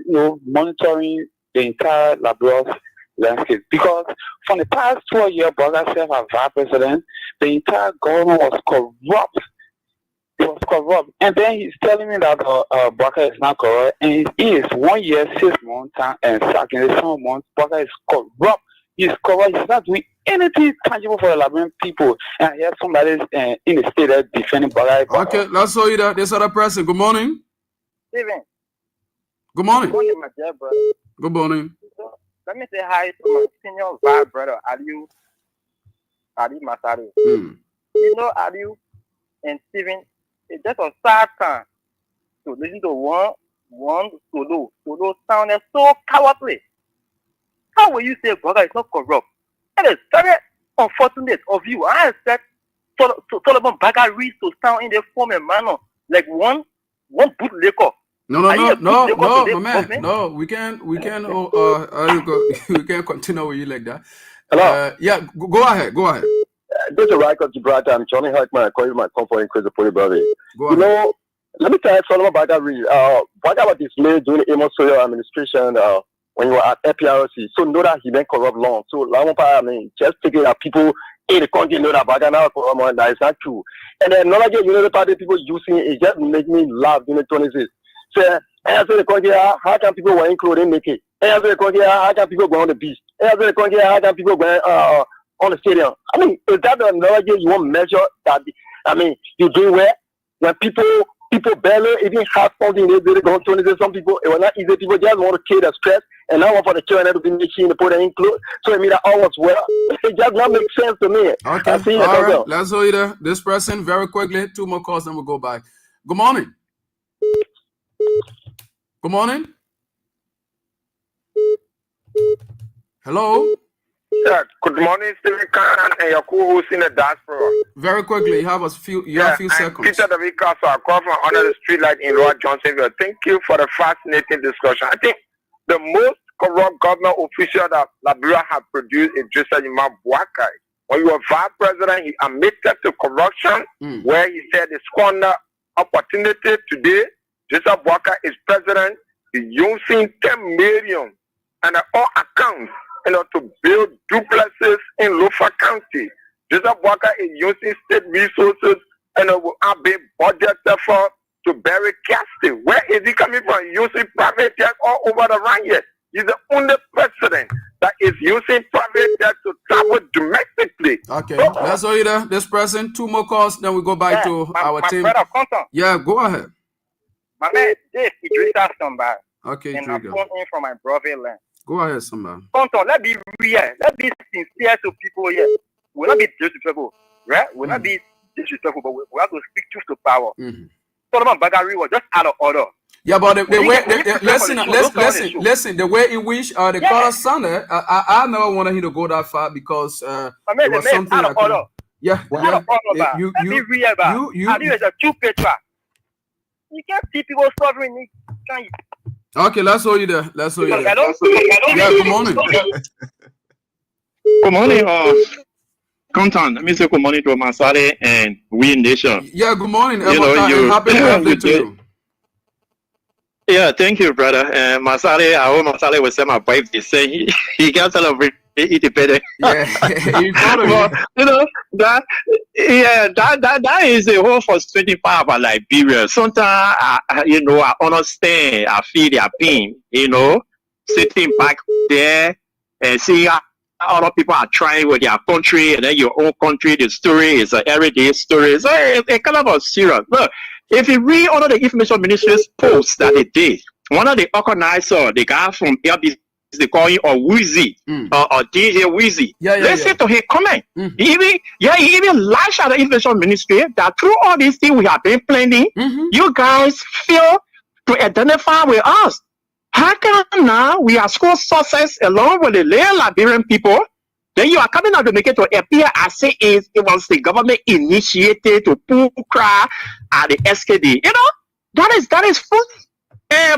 [SPEAKER 10] you know, monitoring the entire Labrador landscape, because from the past 12 years, Boakai served as vice president, the entire government was corrupt. It was corrupt, and then he's telling me that Boakai is not corrupt, and he is 1 year, 6 months, and second 7 months. Boakai is corrupt. He's corrupt. He's not doing anything tangible for the Liberian people. And I hear somebody in the state that defending Boakai.
[SPEAKER 1] Okay, let's show you that. This other person. Good morning.
[SPEAKER 11] Steven.
[SPEAKER 1] Good morning.
[SPEAKER 11] Good morning, my dear brother.
[SPEAKER 1] Good morning.
[SPEAKER 11] So, let me say hi to my senior vice brother, Ali Masari. You know, Ali and Steven, it's just a sad time to listen to one solo sounded so cowardly. How will you say Boakai is not corrupt? That is very unfortunate of you. I expect Solomon Bagari to sound in the form and manner like one bootlegger.
[SPEAKER 1] No, my man. No, we can't. We can't continue with you like that.
[SPEAKER 12] Hello.
[SPEAKER 1] Yeah, go ahead.
[SPEAKER 12] This is Riker Gibraltar. I'm Johnny Hackman. I call you my comfort in Chris brother.
[SPEAKER 1] Go ahead.
[SPEAKER 12] You know, let me tell you Solomon Bagari. Boakai was dismayed during the Amos Sawyer administration. When you were at FPRC, so know that he been corrupt long. So just thinking that people in the country know that Boakai now corrupt, that is not true. And then another thing, you know, the party people using it just make me laugh during 26. So answer the country, how can people wear clothing naked? Answer the country, how can people go on the beach? Answer the country, how can people go on the stadium? I mean, is that another thing you want to measure that? I mean, you do well when people barely even have something they go to. Some people, it was not easy. People just want to kill the stress, and now for the children to be making the put in clothes. So I mean that all was well. It just not make sense to me.
[SPEAKER 1] Okay, all right. Let's hold you this person very quickly. 2 more calls, then we'll go back. Good morning. Good morning. Hello.
[SPEAKER 7] Yeah, good morning, Stephen Khan and your co-host in the diaspora.
[SPEAKER 1] Very quickly, you have a few seconds.
[SPEAKER 7] Peter David Castle, I call from under the street light in Lower Johnsonville. Thank you for the fascinating discussion. I think the most corrupt government official that Liberia has produced is Joseph Boakai. When you were vice president, he admitted to corruption, where he said he squandered opportunity. Today, Joseph Boakai is president. He's using 10 million and all accounts, you know, to build duplexes in Lofa County. Joseph Boakai is using state resources and will be budgeted for to bury Castle. Where is he coming from? Using private jet all over the land here. He's the only president that is using private jet to travel domestically.
[SPEAKER 1] Okay, that's all you there. This person, 2 more calls, then we go back to our team.
[SPEAKER 11] Brother, Compton.
[SPEAKER 1] Yeah, go ahead.
[SPEAKER 11] My man, Dave Idrissa Samba.
[SPEAKER 1] Okay,
[SPEAKER 11] and I'm calling from my brother land.
[SPEAKER 1] Go ahead, Samba.
[SPEAKER 11] Compton, let's be real. Let's be sincere to people here. We'll not be disrespectful, right? We'll not be disrespectful, but we have to speak truth to power. Solomon Bagari was just out of order.
[SPEAKER 1] Yeah, but the way listen, the way in which the caller sounded, I never wanted him to go that far because it was something
[SPEAKER 11] out of order.
[SPEAKER 1] Yeah,
[SPEAKER 11] out of order. You is a true patriot. You can't see people suffering.
[SPEAKER 1] Okay, let's hold you there.
[SPEAKER 11] Hello?
[SPEAKER 1] Yeah, good morning.
[SPEAKER 13] Good morning, Content. Let me say good morning to Masale and We Nation.
[SPEAKER 1] Yeah, good morning.
[SPEAKER 13] Happy birthday to you. Yeah, thank you, brother. And Masale, I hope Masale will send my wife to say he can celebrate independence.
[SPEAKER 1] Yeah,
[SPEAKER 13] that is a whole frustrating part about Liberia. Sometimes I understand, I feel their pain, sitting back there and seeing how other people are trying with their country, and then your own country, the story is an everyday story. So it's kind of serious. Look, if you read one of the information ministry's posts that they did, one of the organizers, the guy from LBC, they call him Wheezy or DJ Wheezy. Listen to his comment. He even lashed at the information ministry that through all these things we have been planning, you guys fail to identify with us. How come now we are school success along with the real Liberian people? Then you are coming out to make it to appear as if it was the government initiated to pull cry at the SKD. That is foolish.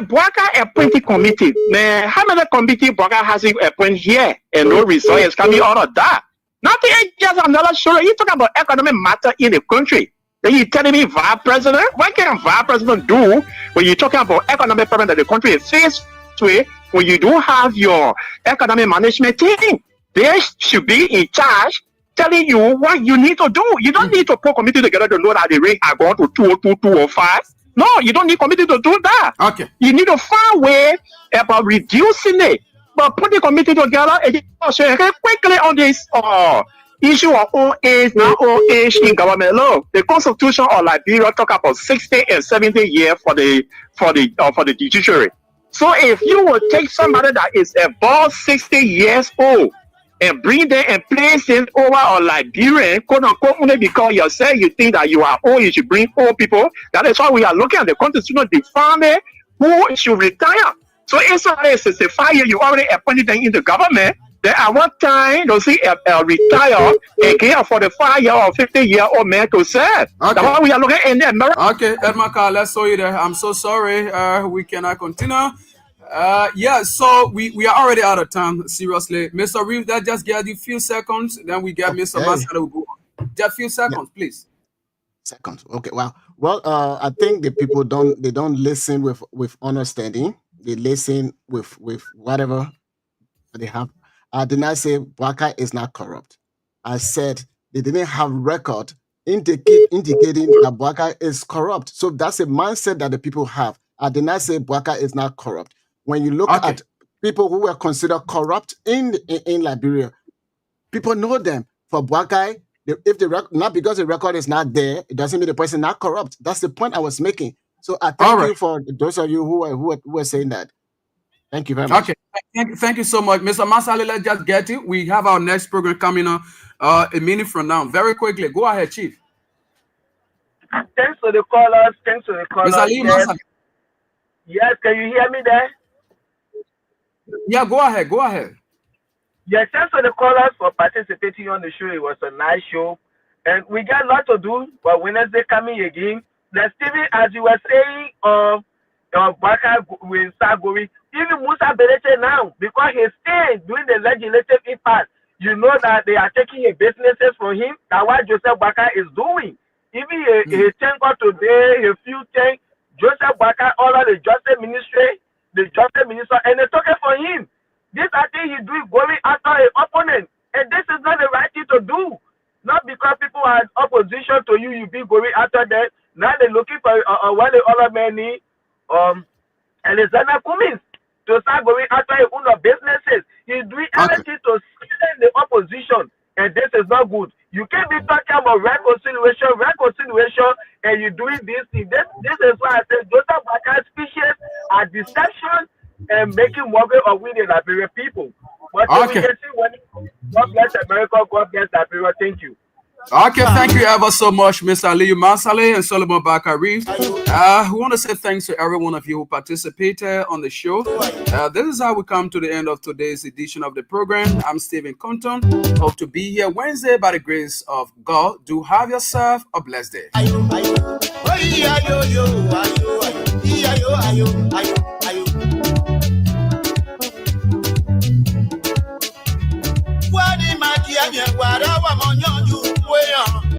[SPEAKER 13] Bwaka appointed committee. Man, how many committee Bwaka has he appointed here and no result is coming out of that? Nothing just another story. You talk about economic matter in the country. Then you telling me vice president? What can a vice president do when you're talking about economic problem that the country is faced with? When you do have your economic management team, they should be in charge, telling you what you need to do. You don't need to put committee together to know that the rate are going to 202, 205. No, you don't need committee to do that.
[SPEAKER 1] Okay. You
[SPEAKER 13] need to find a way about reducing it. But put the committee together and quickly on this issue of old age, now old age in government law. The Constitution of Liberia talk about 60 and 70 years for the judiciary. So if you will take somebody that is above 60 years old and bring them and place them over on Liberian, quote unquote, only because you say you think that you are old, you should bring old people. That is why we are looking at the Constitution defining who should retire. So inside 65 years, you already appointed them in the government. Then at one time, they'll see retire and get a 45-year or 50-year-old man to serve. Okay. That's why we are looking in there.
[SPEAKER 1] Okay, Edmaka, let's show you there. I'm so sorry. We cannot continue. So we are already out of time, seriously. Mr. Reeves, that just get you a few seconds. Then we get Mr. Master will go on. Just a few seconds, please.
[SPEAKER 4] Seconds. Okay, well, I think the people don't listen with understanding. They listen with whatever they have. I did not say Bwaka is not corrupt. I said they didn't have record indicating that Bwaka is corrupt. So that's a mindset that the people have. I did not say Bwaka is not corrupt. When you look at people who were considered corrupt in Liberia, people know them. For Bwaka, not because the record is not there, it doesn't mean the person is not corrupt. That's the point I was making. So I thank you for those of you who were saying that. Thank you very much.
[SPEAKER 1] Okay, thank you so much, Mr. Masale. Let's just get it. We have our next program coming up a minute from now. Very quickly, go ahead, Chief.
[SPEAKER 14] Thanks for the callers.
[SPEAKER 1] Mr. Lee Masale.
[SPEAKER 14] Yes, can you hear me there?
[SPEAKER 1] Yeah, go ahead.
[SPEAKER 14] Yes, thanks for the callers for participating on the show. It was a nice show. And we got a lot to do, but Wednesday coming again. Now, Stephen, as you were saying, Bwaka will start going. Even Musa Belete now, because he's staying doing the legislative impact, you know that they are taking businesses from him. That's what Joseph Bwaka is doing. Even he thank God today, a few things. Joseph Bwaka, all of the justice ministry, and they're talking for him. This I think he's doing going after an opponent, and this is not the right thing to do. Not because people are in opposition to you, you be going after them. Now they're looking for one of the other many, Alexander Cummings, to start going after his own businesses. He's doing everything to silence the opposition, and this is not good. You can't be talking about reconciliation, and you're doing this thing. This is why I said Joseph Bwaka's speeches are deception and making mockery of we the Liberian people. But
[SPEAKER 1] Okay.
[SPEAKER 14] we can see when God bless America, God bless Liberia. Thank you.
[SPEAKER 1] Okay, thank you ever so much, Mr. Aliyu Masale and Solomon Bakari. We want to say thanks to every one of you who participated on the show. This is how we come to the end of today's edition of the program. I'm Stephen Compton. Hope to be here Wednesday by the grace of God. Do have yourself a blessed day.